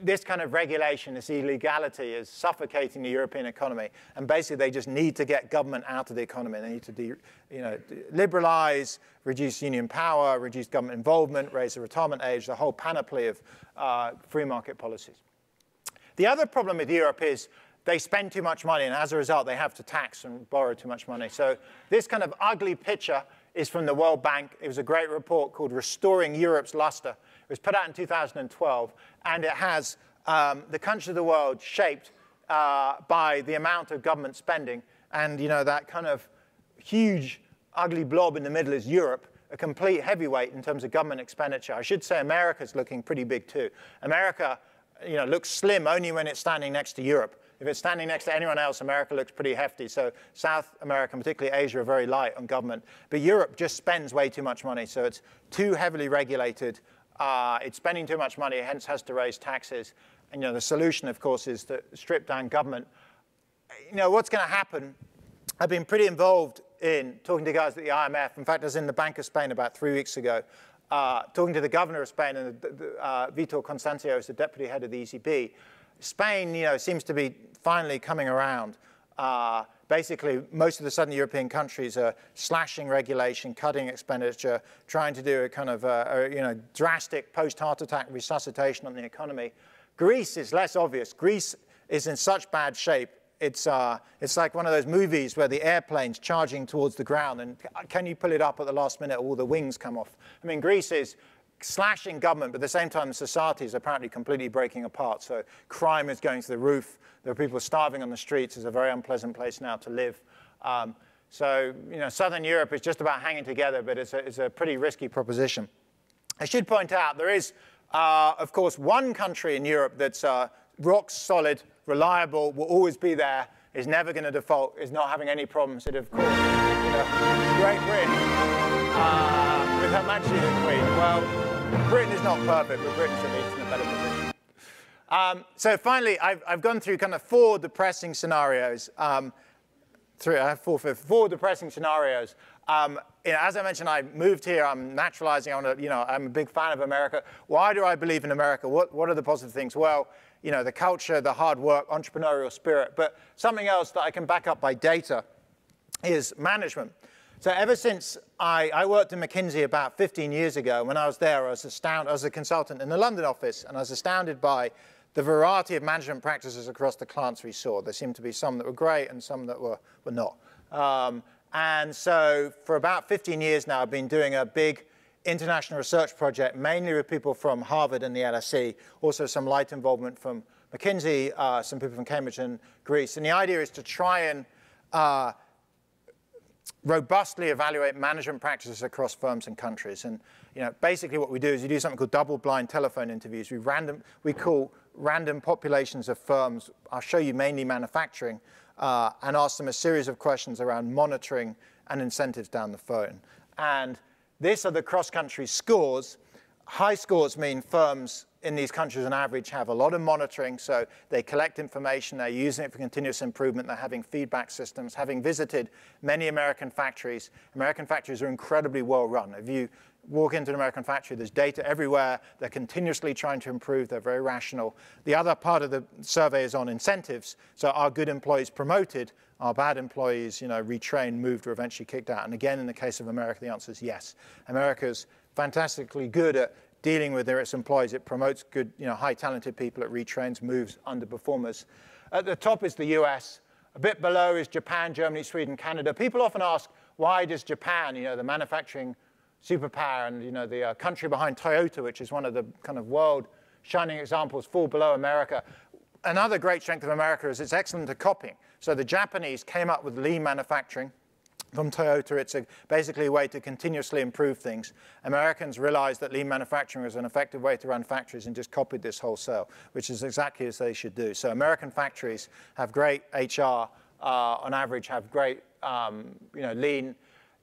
This kind of regulation, this illegality, is suffocating the European economy. And basically, they just need to get government out of the economy. They need to liberalize, reduce union power, reduce government involvement, raise the retirement age, the whole panoply of free market policies. The other problem with Europe is they spend too much money, and as a result, they have to tax and borrow too much money. So this kind of ugly picture is from the World Bank. It was a great report called Restoring Europe's Luster. It was put out in 2012, and it has the countries of the world shaped by the amount of government spending. And that kind of huge, ugly blob in the middle is Europe, a complete heavyweight in terms of government expenditure. I should say America's looking pretty big too. America looks slim only when it's standing next to Europe. If it's standing next to anyone else, America looks pretty hefty. So South America, particularly Asia, are very light on government. But Europe just spends way too much money. So it's too heavily regulated. It's spending too much money, hence has to raise taxes. And the solution, of course, is to strip down government. What's going to happen? I've been pretty involved in talking to guys at the IMF. In fact, I was in the Bank of Spain about 3 weeks ago, talking to the governor of Spain, and Vitor Constancio is the deputy head of the ECB. Spain, seems to be finally coming around. Basically, most of the southern European countries are slashing regulation, cutting expenditure, trying to do a kind of drastic post-heart attack resuscitation on the economy. Greece is less obvious. Greece is in such bad shape. It's like one of those movies where the airplane's charging towards the ground, and can you pull it up at the last minute, all the wings come off? I mean, Greece is slashing government, but at the same time, society is apparently completely breaking apart. So crime is going to the roof. There are people starving on the streets. It's a very unpleasant place now to live. So Southern Europe is just about hanging together, but it's a pretty risky proposition. I should point out there is, of course, one country in Europe that's rock solid, reliable, will always be there, is never going to default, is not having any problems. It, of course, Great Britain with Her Majesty the Queen. Well, Britain is not perfect, but Britain's at least in a better position. So finally, I've gone through kind of 4 depressing scenarios. I have four depressing scenarios. As I mentioned, I moved here. I'm naturalizing. I'm a big fan of America. Why do I believe in America? What are the positive things? Well, the culture, the hard work, entrepreneurial spirit. But something else that I can back up by data is management. So ever since I worked in McKinsey about 15 years ago, when I was there, I was a consultant in the London office, and I was astounded by the variety of management practices across the clients we saw. There seemed to be some that were great and some that were not. And so for about 15 years now, I've been doing a big international research project, mainly with people from Harvard and the LSE, also some light involvement from McKinsey, some people from Cambridge and Greece. And the idea is to try and robustly evaluate management practices across firms and countries. And basically what we do is you do something called double-blind telephone interviews. We call random populations of firms, I'll show you mainly manufacturing, and ask them a series of questions around monitoring and incentives down the phone. And these are the cross-country scores. High scores mean firms in these countries on average have a lot of monitoring, so they collect information, they're using it for continuous improvement, they're having feedback systems. Having visited many American factories are incredibly well run. If you walk into an American factory, there's data everywhere, they're continuously trying to improve, they're very rational. The other part of the survey is on incentives, so are good employees promoted? Are bad employees retrained, moved, or eventually kicked out? And again, in the case of America, the answer is yes. America's fantastically good at dealing with its employees. It promotes good, high talented people. It retrains, moves underperformers. At the top is the US. A bit below is Japan, Germany, Sweden, Canada. People often ask, why does Japan, the manufacturing superpower and the country behind Toyota, which is one of the kind of world shining examples, fall below America? Another great strength of America is it's excellent at copying. So the Japanese came up with lean manufacturing from Toyota. It's basically a way to continuously improve things. Americans realized that lean manufacturing was an effective way to run factories and just copied this wholesale, which is exactly as they should do. So American factories have great HR, on average have great lean.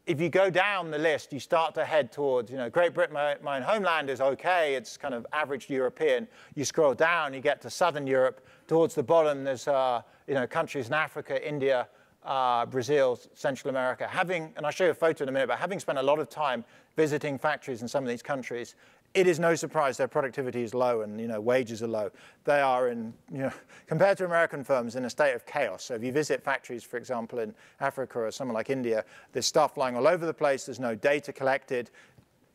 If you go down the list, you start to head towards, Great Britain, my own homeland, is okay. It's kind of average European. You scroll down, you get to Southern Europe. Towards the bottom, there's countries in Africa, India, Brazil, Central America. And I'll show you a photo in a minute, but having spent a lot of time visiting factories in some of these countries, it is no surprise their productivity is low and wages are low. They are compared to American firms, in a state of chaos. So if you visit factories, for example, in Africa or somewhere like India, there's stuff lying all over the place. There's no data collected.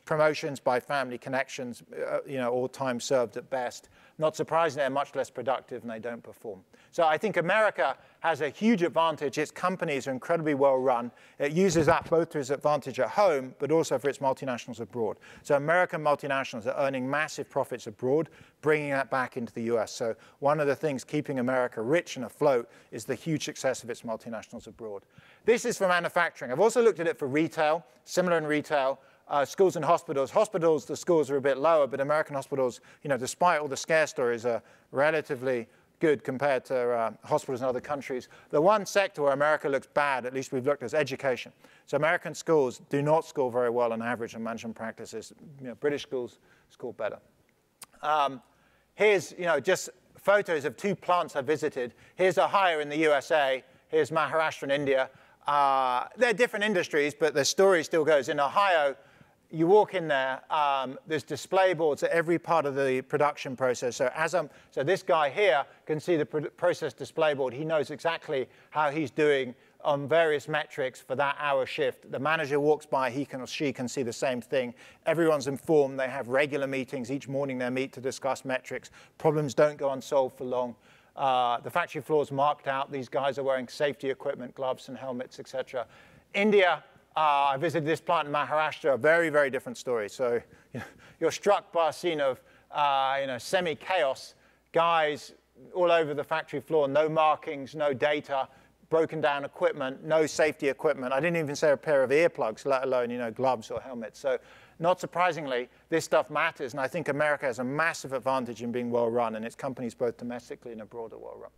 Promotions by family connections, all time served at best. Not surprising, they're much less productive and they don't perform. So I think America has a huge advantage. Its companies are incredibly well run. It uses that both to its advantage at home, but also for its multinationals abroad. So American multinationals are earning massive profits abroad, bringing that back into the US. So one of the things keeping America rich and afloat is the huge success of its multinationals abroad. This is for manufacturing. I've also looked at it for retail, similar in retail. Schools and hospitals. Hospitals, the scores are a bit lower, but American hospitals, despite all the scare stories, are relatively good compared to hospitals in other countries. The one sector where America looks bad, at least we've looked at, is education. So American schools do not score very well on average on management practices. British schools score better. Here's just photos of two plants I visited. Here's Ohio in the USA. Here's Maharashtra in India. They're different industries, but the story still goes. In Ohio, you walk in there, there's display boards at every part of the production process. So this guy here can see the process display board. He knows exactly how he's doing on various metrics for that hour shift. The manager walks by, he or she can see the same thing. Everyone's informed. They have regular meetings. Each morning they meet to discuss metrics. Problems don't go unsolved for long. The factory floor is marked out. These guys are wearing safety equipment, gloves and helmets, etc. India, I visited this plant in Maharashtra, a very, very different story. So you're struck by a scene of semi-chaos, guys all over the factory floor, no markings, no data, broken down equipment, no safety equipment. I didn't even say a pair of earplugs, let alone gloves or helmets. So not surprisingly, this stuff matters. And I think America has a massive advantage in being well run, and its companies both domestically and abroad are well run.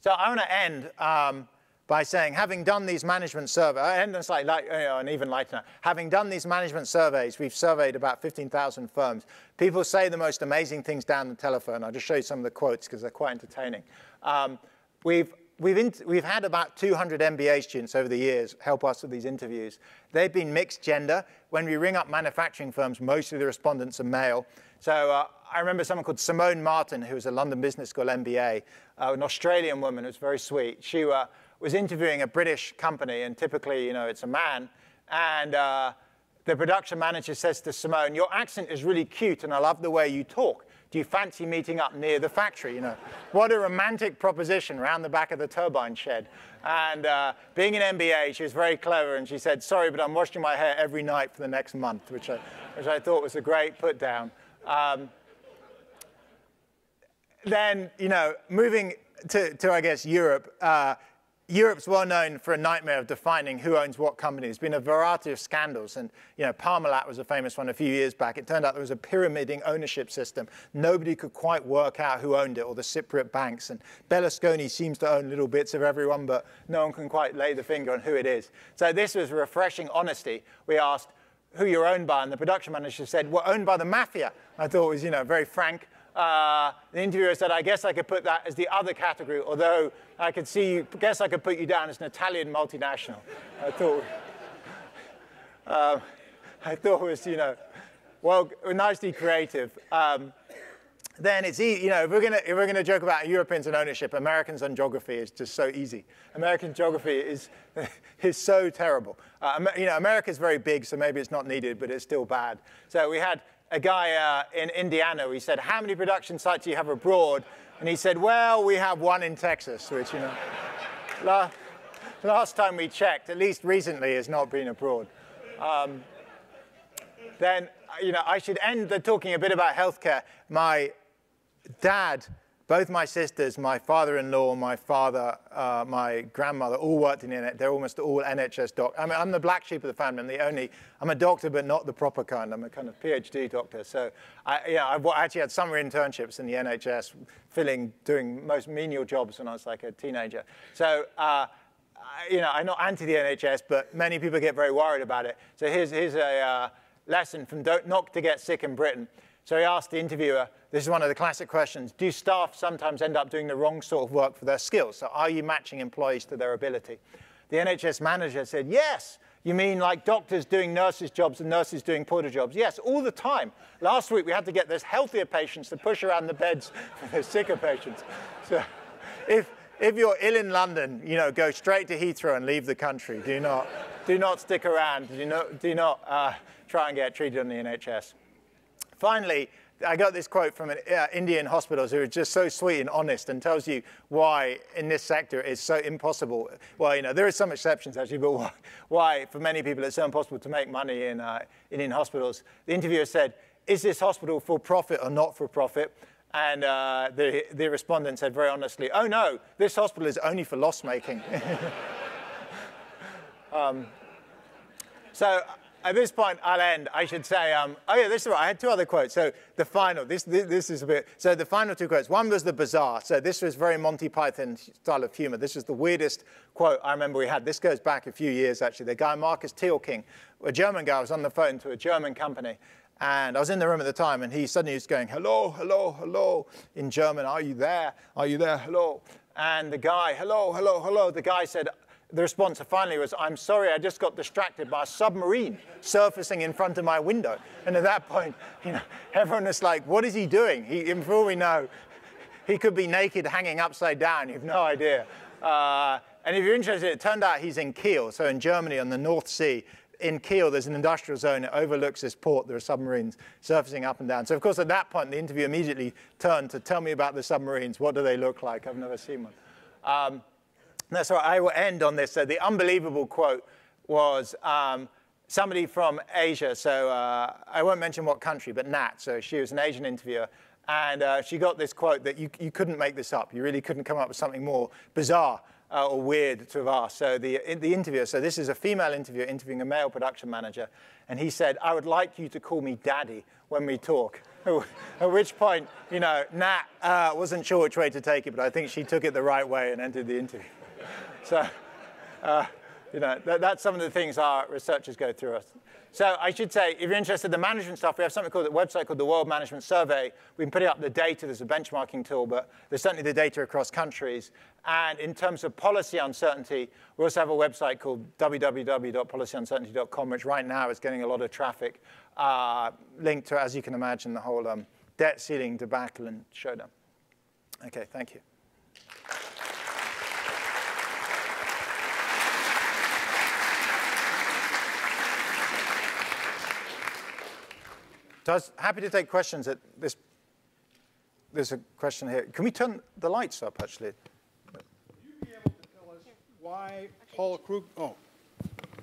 So I want to end by saying, having done these management surveys, I end on slightly an even lighter note. Having done these management surveys, we've surveyed about 15,000 firms. People say the most amazing things down the telephone. I'll just show you some of the quotes because they're quite entertaining. We've had about 200 MBA students over the years help us with these interviews. They've been mixed gender. When we ring up manufacturing firms, most of the respondents are male. So I remember someone called Simone Martin, who was a London Business School MBA, an Australian woman who was very sweet. She was interviewing a British company, and typically, it's a man. And the production manager says to Simone, "Your accent is really cute, and I love the way you talk. Do you fancy meeting up near the factory?" What a romantic proposition around the back of the turbine shed. And being an MBA, she was very clever, and she said, "Sorry, but I'm washing my hair every night for the next month," which I thought was a great put down. then, moving to I guess, Europe, Europe's well known for a nightmare of defining who owns what company. There's been a variety of scandals, and Parmalat was a famous one a few years back. It turned out there was a pyramiding ownership system. Nobody could quite work out who owned it, or the Cypriot banks. And Berlusconi seems to own little bits of everyone, but no one can quite lay the finger on who it is. So this was refreshing honesty. We asked who you're owned by, and the production manager said, we're owned by the mafia. I thought it was very frank. The interviewer said, I guess I could put that as the other category, although I could guess I could put you down as an Italian multinational. I thought it was, well, nicely creative. Then it's easy, if we're gonna joke about Europeans and ownership, Americans on geography is just so easy. American geography is so terrible. America's very big, so maybe it's not needed, but it's still bad. So we had a guy in Indiana. We said, how many production sites do you have abroad? And he said, well, we have one in Texas, which, last time we checked, at least recently, has not been abroad. Then, I should end talking a bit about healthcare. My dad, both my sisters, my father-in-law, my father, my grandmother, all worked in it. They're almost all NHS doctors. I mean, I'm the black sheep of the family. I'm a doctor, but not the proper kind. I'm a kind of PhD doctor. So I've actually had summer internships in the NHS, doing most menial jobs when I was like a teenager. So, I'm not anti the NHS, but many people get very worried about it. So here's a lesson from not to get sick in Britain. So he asked the interviewer, this is one of the classic questions, do staff sometimes end up doing the wrong sort of work for their skills? So are you matching employees to their ability? The NHS manager said, yes. You mean like doctors doing nurses' jobs and nurses doing porter jobs? Yes, all the time. Last week we had to get those healthier patients to push around the beds for the sicker patients. So if you're ill in London, go straight to Heathrow and leave the country. Do not stick around. Do not try and get treated on the NHS. Finally, I got this quote from an Indian hospitals who are just so sweet and honest and tells you why in this sector it's so impossible. Well, there are some exceptions actually, but why for many people it's so impossible to make money in Indian hospitals. The interviewer said, is this hospital for profit or not for profit? And the respondent said very honestly, oh no, this hospital is only for loss making. So at this point, I'll end. I should say, oh yeah, this is right. I had two other quotes. So the final, this is a bit, so the final two quotes. One was the Bazaar. So this was very Monty Python style of humor. This is the weirdest quote I remember we had. This goes back a few years, actually. The guy, Marcus Thielking, a German guy, was on the phone to a German company. And I was in the room at the time, and he suddenly was going, hello, hello, hello, in German, are you there? Are you there? Hello. And the guy, hello, hello, hello. The guy said, the response finally was, I'm sorry, I just got distracted by a submarine surfacing in front of my window. And at that point, everyone was like, what is he doing? For all we know, he could be naked hanging upside down. You have no idea. And if you're interested, it turned out he's in Kiel. So in Germany on the North Sea, in Kiel, there's an industrial zone. It overlooks this port. There are submarines surfacing up and down. So of course, at that point, the interview immediately turned to tell me about the submarines. What do they look like? I've never seen one. That's right. I will end on this. So the unbelievable quote was somebody from Asia. So I won't mention what country, but Nat. So she was an Asian interviewer. And she got this quote that you couldn't make this up. You really couldn't come up with something more bizarre or weird to have asked. So the interviewer, so this is a female interviewer interviewing a male production manager. And he said, I would like you to call me daddy when we talk. At which point, Nat wasn't sure which way to take it, but I think she took it the right way and entered the interview. So, that's some of the things our researchers go through us. So I should say, if you're interested in the management stuff, we have something called a website called the World Management Survey. We've been putting up the data. There's a benchmarking tool, but there's certainly the data across countries. And in terms of policy uncertainty, we also have a website called www.policyuncertainty.com, which right now is getting a lot of traffic, linked to, as you can imagine, the whole debt ceiling debacle and showdown. OK, thank you. So I was happy to take questions at this. There's a question here. Can we turn the lights up, actually?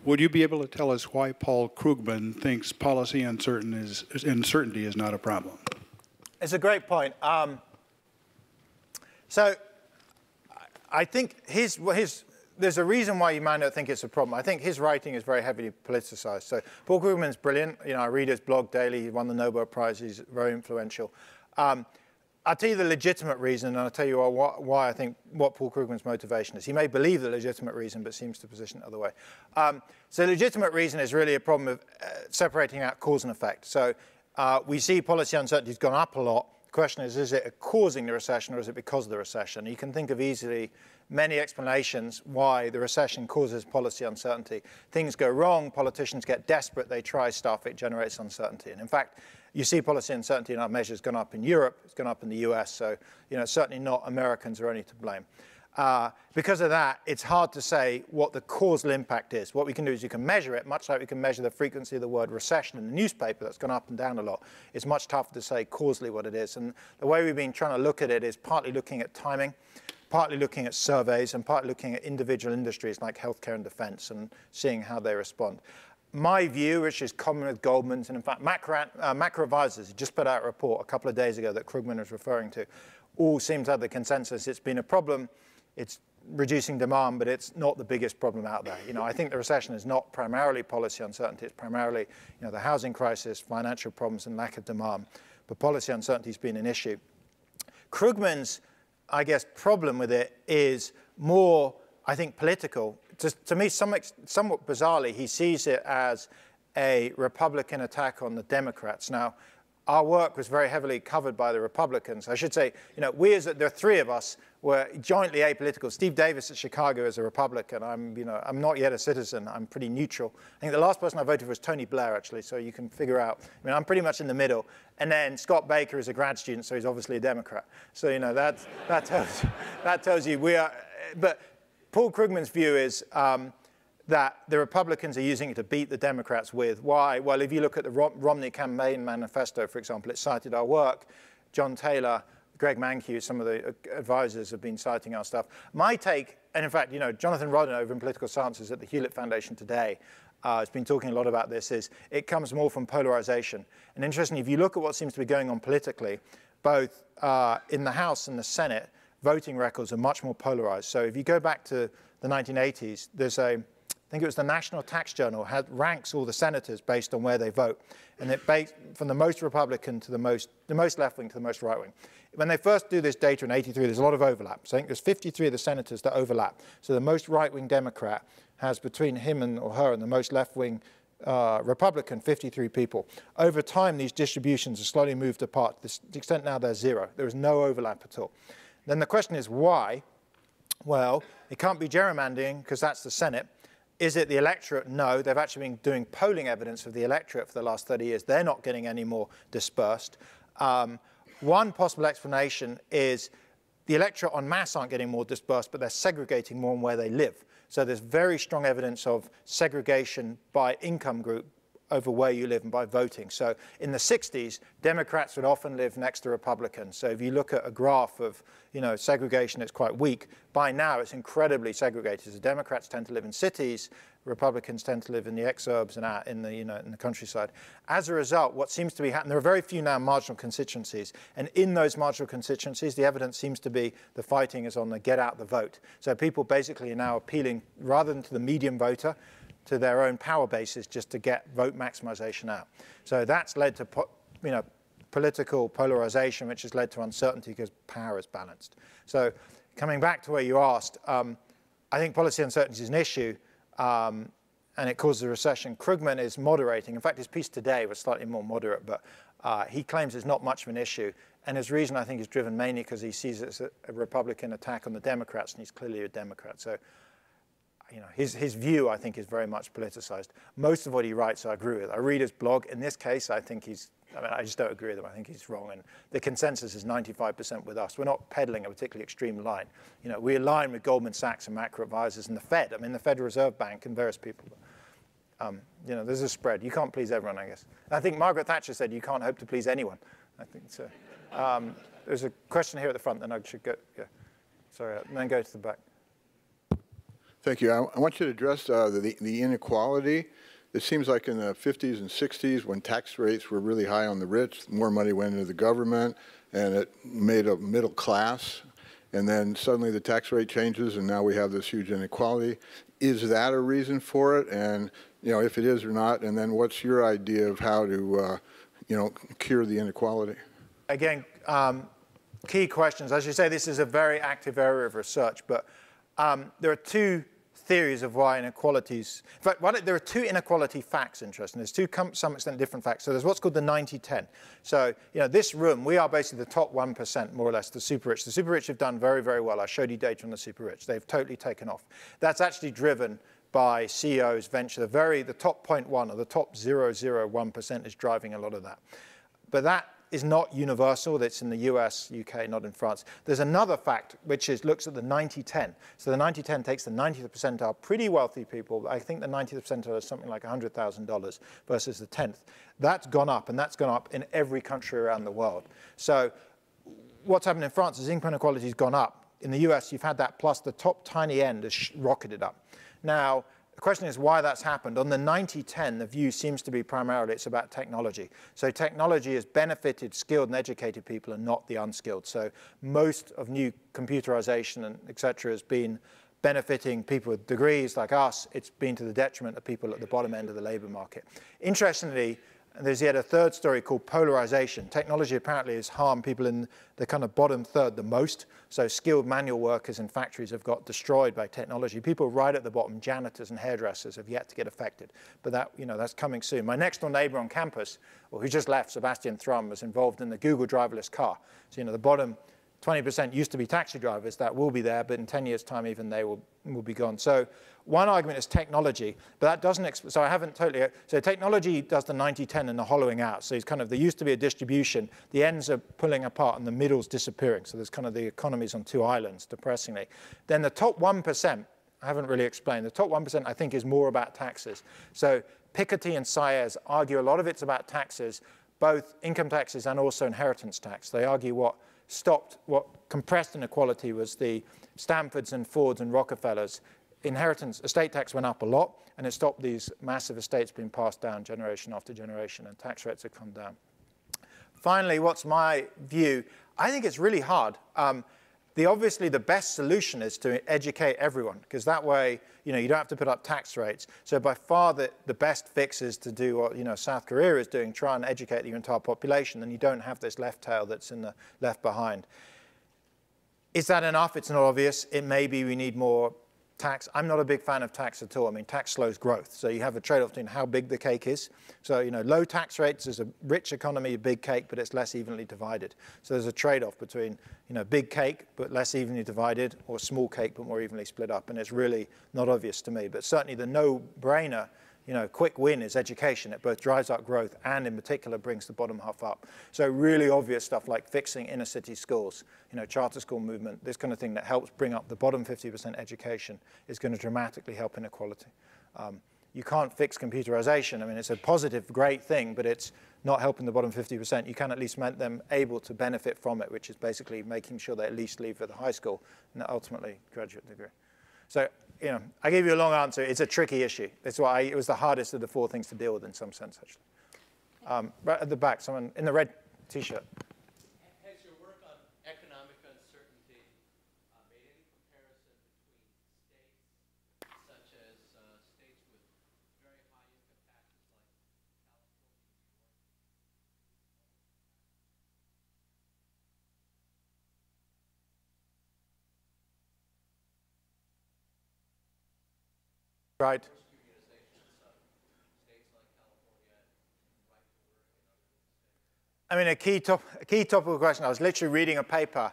Would you be able to tell us why Paul Krugman thinks policy uncertainty is not a problem? It's a great point. So I think there's a reason why you might not think it's a problem. I think his writing is very heavily politicized. So Paul Krugman's brilliant. I read his blog daily. He won the Nobel Prize. He's very influential. I'll tell you the legitimate reason, and I'll tell you why I think what Paul Krugman's motivation is. He may believe the legitimate reason, but seems to position it the other way. So the legitimate reason is really a problem of separating out cause and effect. So we see policy uncertainty has gone up a lot. The question is it causing the recession or is it because of the recession? You can think of easily many explanations why the recession causes policy uncertainty. Things go wrong, politicians get desperate, they try stuff, it generates uncertainty. And in fact, you see policy uncertainty in our measures gone up in Europe, it's gone up in the US, so certainly not Americans are only to blame. Because of that, it's hard to say what the causal impact is. What we can do is you can measure it, much like we can measure the frequency of the word recession in the newspaper that's gone up and down a lot. It's much tougher to say causally what it is. And the way we've been trying to look at it is partly looking at timing, partly looking at surveys, and partly looking at individual industries like healthcare and defense and seeing how they respond. My view, which is common with Goldman's, and in fact, Macro Advisors just put out a report a couple of days ago that Krugman was referring to, all seem to have the consensus it's been a problem. It's reducing demand, but it's not the biggest problem out there. I think the recession is not primarily policy uncertainty. It's primarily the housing crisis, financial problems, and lack of demand. But policy uncertainty has been an issue. Krugman's, I guess, problem with it is more, I think, political. To me, somewhat bizarrely, he sees it as a Republican attack on the Democrats. Now, our work was very heavily covered by the Republicans. I should say, there are three of us, were jointly apolitical. Steve Davis at Chicago is a Republican. I'm not yet a citizen. I'm pretty neutral. I think the last person I voted for was Tony Blair, actually, so you can figure out. I'm pretty much in the middle. And then Scott Baker is a grad student, so he's obviously a Democrat. So, that tells you we are. But Paul Krugman's view is that the Republicans are using it to beat the Democrats with. Why? Well, if you look at the Romney campaign manifesto, for example, it cited our work. John Taylor, Greg Mankiw, some of the advisors have been citing our stuff. My take, and in fact, Jonathan Rodden over in Political Sciences at the Hewlett Foundation today has been talking a lot about this, is it comes more from polarization. And interestingly, if you look at what seems to be going on politically, both in the House and the Senate, voting records are much more polarized. So if you go back to the 1980s, there's I think it was the National Tax Journal, ranks all the senators based on where they vote. And it based from the most Republican to the most left-wing to the most right-wing. When they first do this data in 83, there's a lot of overlap. So I think there's 53 of the senators that overlap. So the most right-wing Democrat has between him or her and the most left-wing Republican, 53 people. Over time, these distributions have slowly moved apart. To the extent now they're zero. There is no overlap at all. Then the question is why? Well, it can't be gerrymandering because that's the Senate. Is it the electorate? No. They've actually been doing polling evidence of the electorate for the last 30 years. They're not getting any more dispersed. One possible explanation is the electorate en masse aren't getting more dispersed, but they're segregating more on where they live. So there's very strong evidence of segregation by income group over where you live and by voting. So in the 60s, Democrats would often live next to Republicans. So if you look at a graph of segregation, it's quite weak. By now, it's incredibly segregated. So Democrats tend to live in cities, Republicans tend to live in the exurbs and out in the countryside. As a result, what seems to be happening, there are very few now marginal constituencies, and in those marginal constituencies, the evidence seems to be the fighting is on the get out the vote. So people basically are now appealing, rather than to the median voter, to their own power bases just to get vote maximization out. So that's led to political polarization, which has led to uncertainty because power is balanced. So coming back to where you asked, I think policy uncertainty is an issue, and it causes a recession. Krugman is moderating. In fact, his piece today was slightly more moderate, but he claims it's not much of an issue. And his reason, I think, is driven mainly because he sees it as a Republican attack on the Democrats, and he's clearly a Democrat. So his view, I think, is very much politicized. Most of what he writes, I agree with. I read his blog. In this case, I think I just don't agree with him. I think he's wrong. And the consensus is 95% with us. We're not peddling a particularly extreme line. We align with Goldman Sachs and Macro Advisors and the Fed. The Federal Reserve Bank and various people. There's a spread. You can't please everyone, I guess. And I think Margaret Thatcher said you can't hope to please anyone. I think so. There's a question here at the front, then I should go. Yeah. Sorry, and then go to the back. Thank you. I want you to address the inequality. It seems like in the 50s and 60s, when tax rates were really high on the rich, more money went into the government, and it made a middle class. and then suddenly the tax rate changes, and now we have this huge inequality. Is that a reason for it? And if it is or not, and then what's your idea of how to cure the inequality? Again, key questions. As you say, this is a very active area of research, but there are two theories of why inequalities, in fact, there are two inequality facts, interesting. There's two, to some extent, different facts. So there's what's called the 90-10. So, this room, we are basically the top 1%, more or less, the super rich. The super rich have done very, very well. I showed you data on the super rich. They've totally taken off. That's actually driven by CEOs, venture. The top 0.1 or the top 0.001% is driving a lot of that. But that is not universal. That's in the US, UK, not in France. There's another fact, which looks at the 90-10. So the 90-10 takes the 90th percentile, pretty wealthy people. I think the 90th percentile is something like $100,000 versus the 10th. That's gone up, and that's gone up in every country around the world. So what's happened in France is income inequality has gone up. In the US, you've had that, plus the top tiny end has rocketed up. Now, the question is why that's happened. On the 90-10, the view seems to be primarily it's about technology. So technology has benefited skilled and educated people and not the unskilled. So most of new computerization and et cetera has been benefiting people with degrees like us. It's been to the detriment of people at the bottom end of the labor market. Interestingly, there's yet a third story called polarization. Technology apparently has harmed people in the kind of bottom third the most. So skilled manual workers in factories have got destroyed by technology. People right at the bottom, janitors and hairdressers, have yet to get affected. But that, that's coming soon. My next door neighbor on campus, who just left, Sebastian Thrum, was involved in the Google driverless car. So, the bottom 20% used to be taxi drivers. That will be there, but in 10 years' time, even they will be gone. So one argument is technology, but that doesn't, so I haven't totally, so technology does the 90-10 and the hollowing out. So it's there used to be a distribution. The ends are pulling apart and the middle's disappearing. So there's the economy's on two islands, depressingly. Then the top 1%, I haven't really explained. The top 1%, I think, is more about taxes. So Piketty and Saez argue a lot of it's about taxes, both income taxes and also inheritance tax. They argue what compressed inequality was the Stanfords and Fords and Rockefellers. Estate tax went up a lot, and it stopped these massive estates being passed down generation after generation, and tax rates have come down. Finally, what's my view? I think it's really hard. Obviously, the best solution is to educate everyone, because that way, you don't have to put up tax rates. So by far, the best fix is to do what South Korea is doing, try and educate your entire population, and you don't have this left tail that's in the left behind. Is that enough? It's not obvious. It may be we need more tax. I'm not a big fan of tax at all. I mean, tax slows growth. So you have a trade-off between how big the cake is. So, low tax rates is a rich economy, a big cake, but it's less evenly divided. So there's a trade-off between, big cake, but less evenly divided, or small cake, but more evenly split up. And it's really not obvious to me. But certainly the no-brainer, quick win is education. It both drives up growth and, in particular, brings the bottom half up. So really obvious stuff like fixing inner-city schools, charter school movement, this kind of thing that helps bring up the bottom 50% education is going to dramatically help inequality. You can't fix computerization. I mean, it's a positive, great thing, but it's not helping the bottom 50%. You can at least make them able to benefit from it, which is basically making sure they at least leave for the high school and ultimately graduate degree. So, I gave you a long answer. It's a tricky issue. That's why it was the hardest of the four things to deal with in some sense, actually. Right at the back, someone in the red T-shirt. Has your work on economic uncertainty made any comparison between states, such as states with very high income taxes like California, New York? Right. I mean, a key topical question. I was literally reading a paper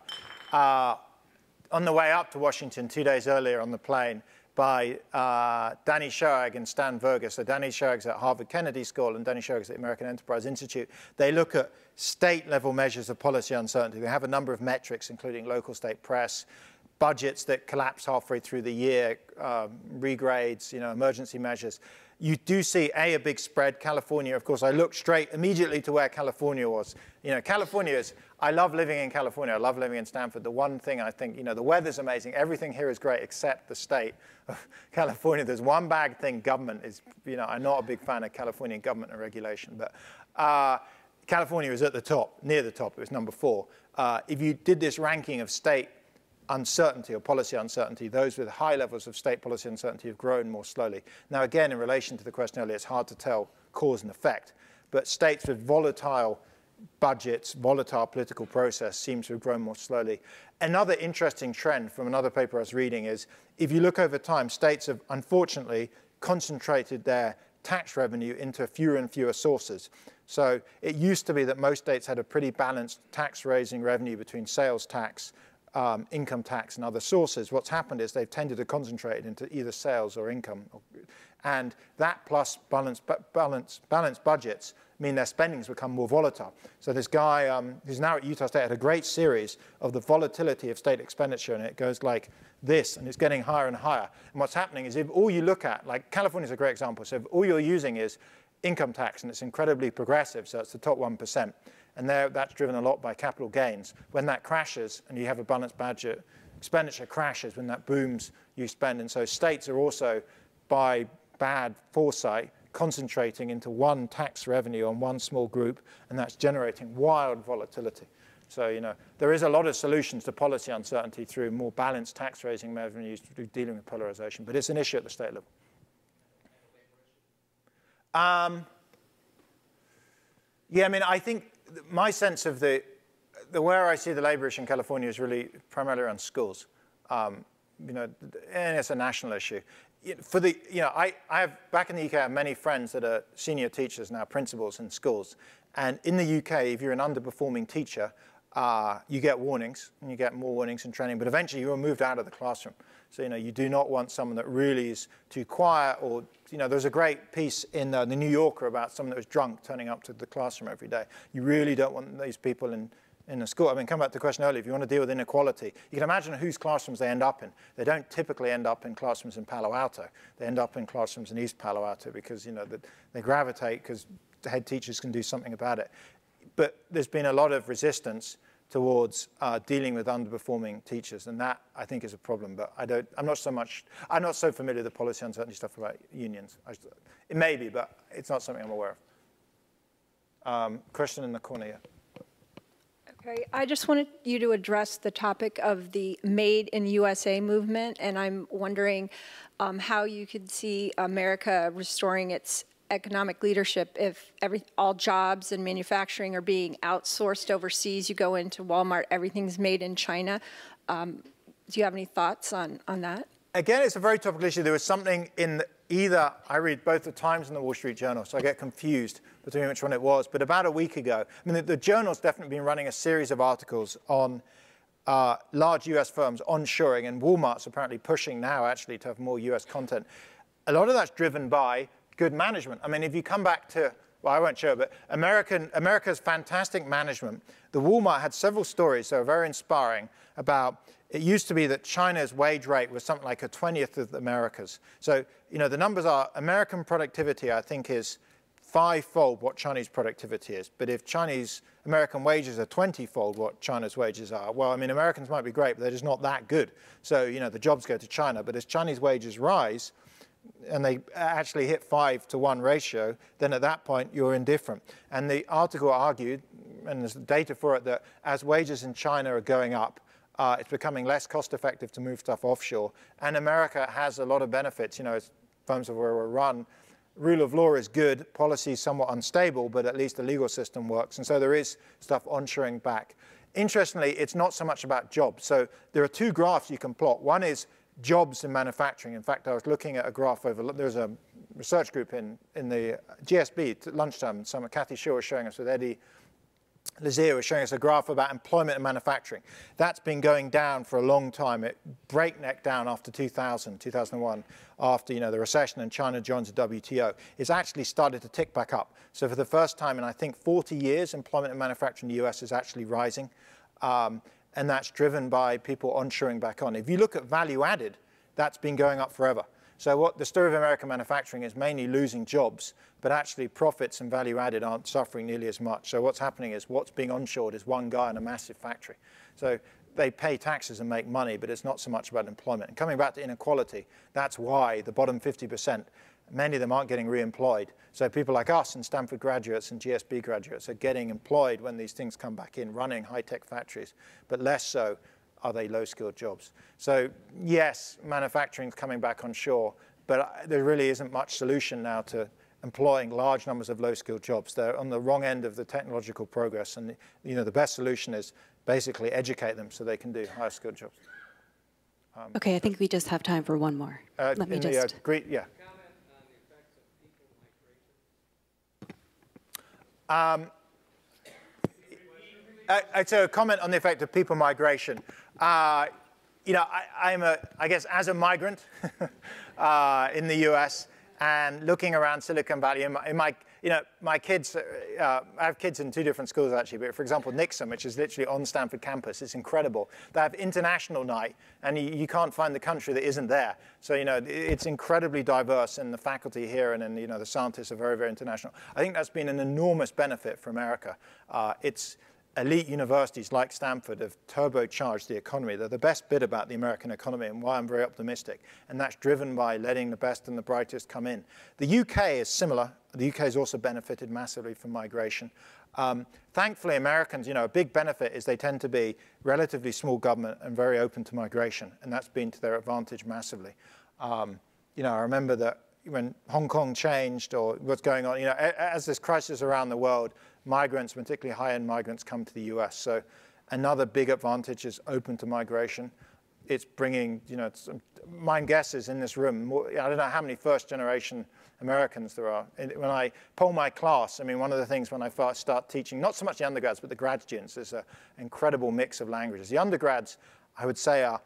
on the way up to Washington 2 days earlier on the plane by Danny Shoag and Stan Verga. So Danny Shoag's at Harvard Kennedy School and Danny Shoag's at the American Enterprise Institute. They look at state-level measures of policy uncertainty. They have a number of metrics, including local state press, budgets that collapse halfway through the year, regrades, emergency measures. You do see, a big spread. California, of course, I looked straight immediately to where California was. California is, I love living in California. I love living in Stanford. The one thing I think, the weather's amazing. Everything here is great except the state of California. There's one bad thing, government is, I'm not a big fan of Californian government and regulation, but California is at the top, near the top. It was number 4. If you did this ranking of state uncertainty or policy uncertainty, those with high levels of state policy uncertainty have grown more slowly. Now, again, in relation to the question earlier, it's hard to tell cause and effect, but states with volatile budgets, volatile political process seem to have grown more slowly. Another interesting trend from another paper I was reading is, if you look over time, states have unfortunately concentrated their tax revenue into fewer and fewer sources. So it used to be that most states had a pretty balanced tax-raising revenue between sales tax, income tax, and other sources. What's happened is they've tended to concentrate it into either sales or income. And that plus balanced budgets mean their spending's become more volatile. So this guy who's now at Utah State had a great series of the volatility of state expenditure, and it goes like this, and it's getting higher and higher. And what's happening is, if all you look at, like California's a great example, so if all you're using is income tax, and it's incredibly progressive, so it's the top 1%, and that's driven a lot by capital gains. When that crashes and you have a balanced budget, expenditure crashes. When that booms, you spend. And so states are also, by bad foresight, concentrating into one tax revenue on one small group, and that's generating wild volatility. So, you know, there is a lot of solutions to policy uncertainty through more balanced tax-raising revenues, through dealing with polarization, but it's an issue at the state level. Yeah, I mean, I think my sense of where I see the labor issue in California is really primarily around schools. You know, and it's a national issue. I have, back in the UK, I have many friends that are senior teachers now, principals in schools. And in the UK, if you're an underperforming teacher, you get warnings, and you get more warnings and training, but eventually you are moved out of the classroom. So, you know, you do not want someone that really is too quiet, or, you know, there's a great piece in the New Yorker about someone that was drunk turning up to the classroom every day. You really don't want these people in the school. I mean, come back to the question earlier, if you want to deal with inequality, you can imagine whose classrooms they end up in. They don't typically end up in classrooms in Palo Alto. They end up in classrooms in East Palo Alto because, you know, they gravitate because the head teachers can do something about it. But there's been a lot of resistance towards dealing with underperforming teachers, and that, I think, is a problem. But I'm not so familiar with the policy uncertainty stuff about unions. It may be, but it's not something I'm aware of. Question in the corner here. Okay, I just wanted you to address the topic of the Made in USA movement, and I'm wondering how you could see America restoring its economic leadership if all jobs and manufacturing are being outsourced overseas. You go into Walmart, everything's made in China. Do you have any thoughts on that? Again, it's a very topical issue. There was something in either, I read both the Times and the Wall Street Journal, so I get confused between which one it was. But about a week ago, I mean, the Journal's definitely been running a series of articles on large US firms onshoring, and Walmart's apparently pushing now, actually, to have more US content. A lot of that's driven by good management. I mean, if you come back to, well, I won't show it, but America's fantastic management. The Walmart had several stories that were very inspiring about, it used to be that China's wage rate was something like a 20th of America's. So, you know, the numbers are, American productivity, I think, is 5-fold what Chinese productivity is. But if American wages are 20-fold what China's wages are, well, I mean, Americans might be great, but they're just not that good. So, you know, the jobs go to China. But as Chinese wages rise, and they actually hit 5-to-1 ratio, then at that point you're indifferent. And the article argued, and there's data for it, that as wages in China are going up, it's becoming less cost-effective to move stuff offshore. And America has a lot of benefits. You know, as firms of where we're run, rule of law is good, policy is somewhat unstable, but at least the legal system works. And so there is stuff onshoring back. Interestingly, it's not so much about jobs. So there are two graphs you can plot. One is jobs in manufacturing. In fact, I was looking at a graph there's a research group in the GSB at lunchtime. Kathy Shaw was showing us with Eddie Lazier was showing us a graph about employment in manufacturing. That's been going down for a long time. It breakneck down after 2001, after, you know, the recession and China joins the WTO. It's actually started to tick back up. So for the first time in, I think, 40 years, employment in manufacturing in the US is actually rising. And that's driven by people onshoring back on. If you look at value added, that's been going up forever. So what the story of American manufacturing is mainly losing jobs, but actually profits and value added aren't suffering nearly as much. So what's happening is what's being onshored is one guy in a massive factory. So they pay taxes and make money, but it's not so much about employment. And coming back to inequality, that's why the bottom 50%, many of them aren't getting re-employed. So people like us and Stanford graduates and GSB graduates are getting employed when these things come back in, running high-tech factories, but less so are they low-skilled jobs? So yes, manufacturing's coming back on shore, but there really isn't much solution now to employing large numbers of low-skilled jobs. They're on the wrong end of the technological progress, and the best solution is basically educate them so they can do higher-skilled jobs. Okay, I think we just have time for one more. Let me just. Yeah. So a comment on the effect of people migration. I guess as a migrant in the US and looking around Silicon Valley, my kids, I have kids in 2 different schools actually, but for example, Nixon, which is literally on Stanford campus, it's incredible. They have international night, and you can't find the country that isn't there. So, it's incredibly diverse, and the faculty here and the scientists are very, very international. I think that's been an enormous benefit for America. It's elite universities like Stanford have turbocharged the economy. They're the best bit about the American economy and why I'm very optimistic. And that's driven by letting the best and the brightest come in. The UK is similar. The UK has also benefited massively from migration. Thankfully, Americans, a big benefit is they tend to be relatively small government and very open to migration. And that's been to their advantage massively. I remember that when Hong Kong changed or what's going on, as this crisis around the world, migrants, particularly high-end migrants, come to the US. So another big advantage is open to migration. It's bringing, my guess is in this room, I don't know how many first-generation Americans there are. When I poll my class, one of the things when I first start teaching, not so much the undergrads, but the grad students, is an incredible mix of languages. The undergrads, I would say, are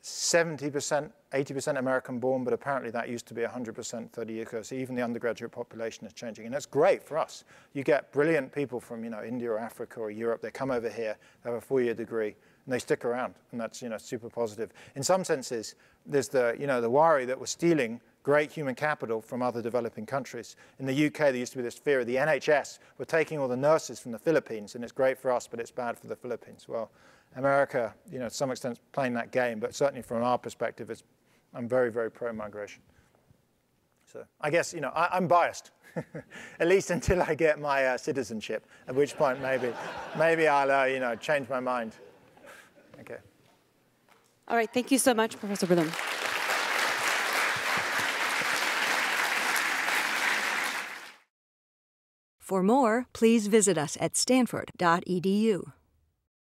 70%, 80% American-born, but apparently that used to be 100% 30 years ago. So even the undergraduate population is changing, and that's great for us. You get brilliant people from India or Africa or Europe. They come over here, they have a 4-year degree, and they stick around, and that's super positive. In some senses, there's the the worry that we're stealing great human capital from other developing countries. In the UK, there used to be this fear of the NHS. We're taking all the nurses from the Philippines, and it's great for us, but it's bad for the Philippines. Well, America, to some extent, is playing that game, but certainly from our perspective, I'm very, very pro-migration. So I guess, I'm biased, at least until I get my citizenship, at which point maybe I'll, change my mind. Okay. All right, thank you so much, Professor Bloom. For more, please visit us at stanford.edu.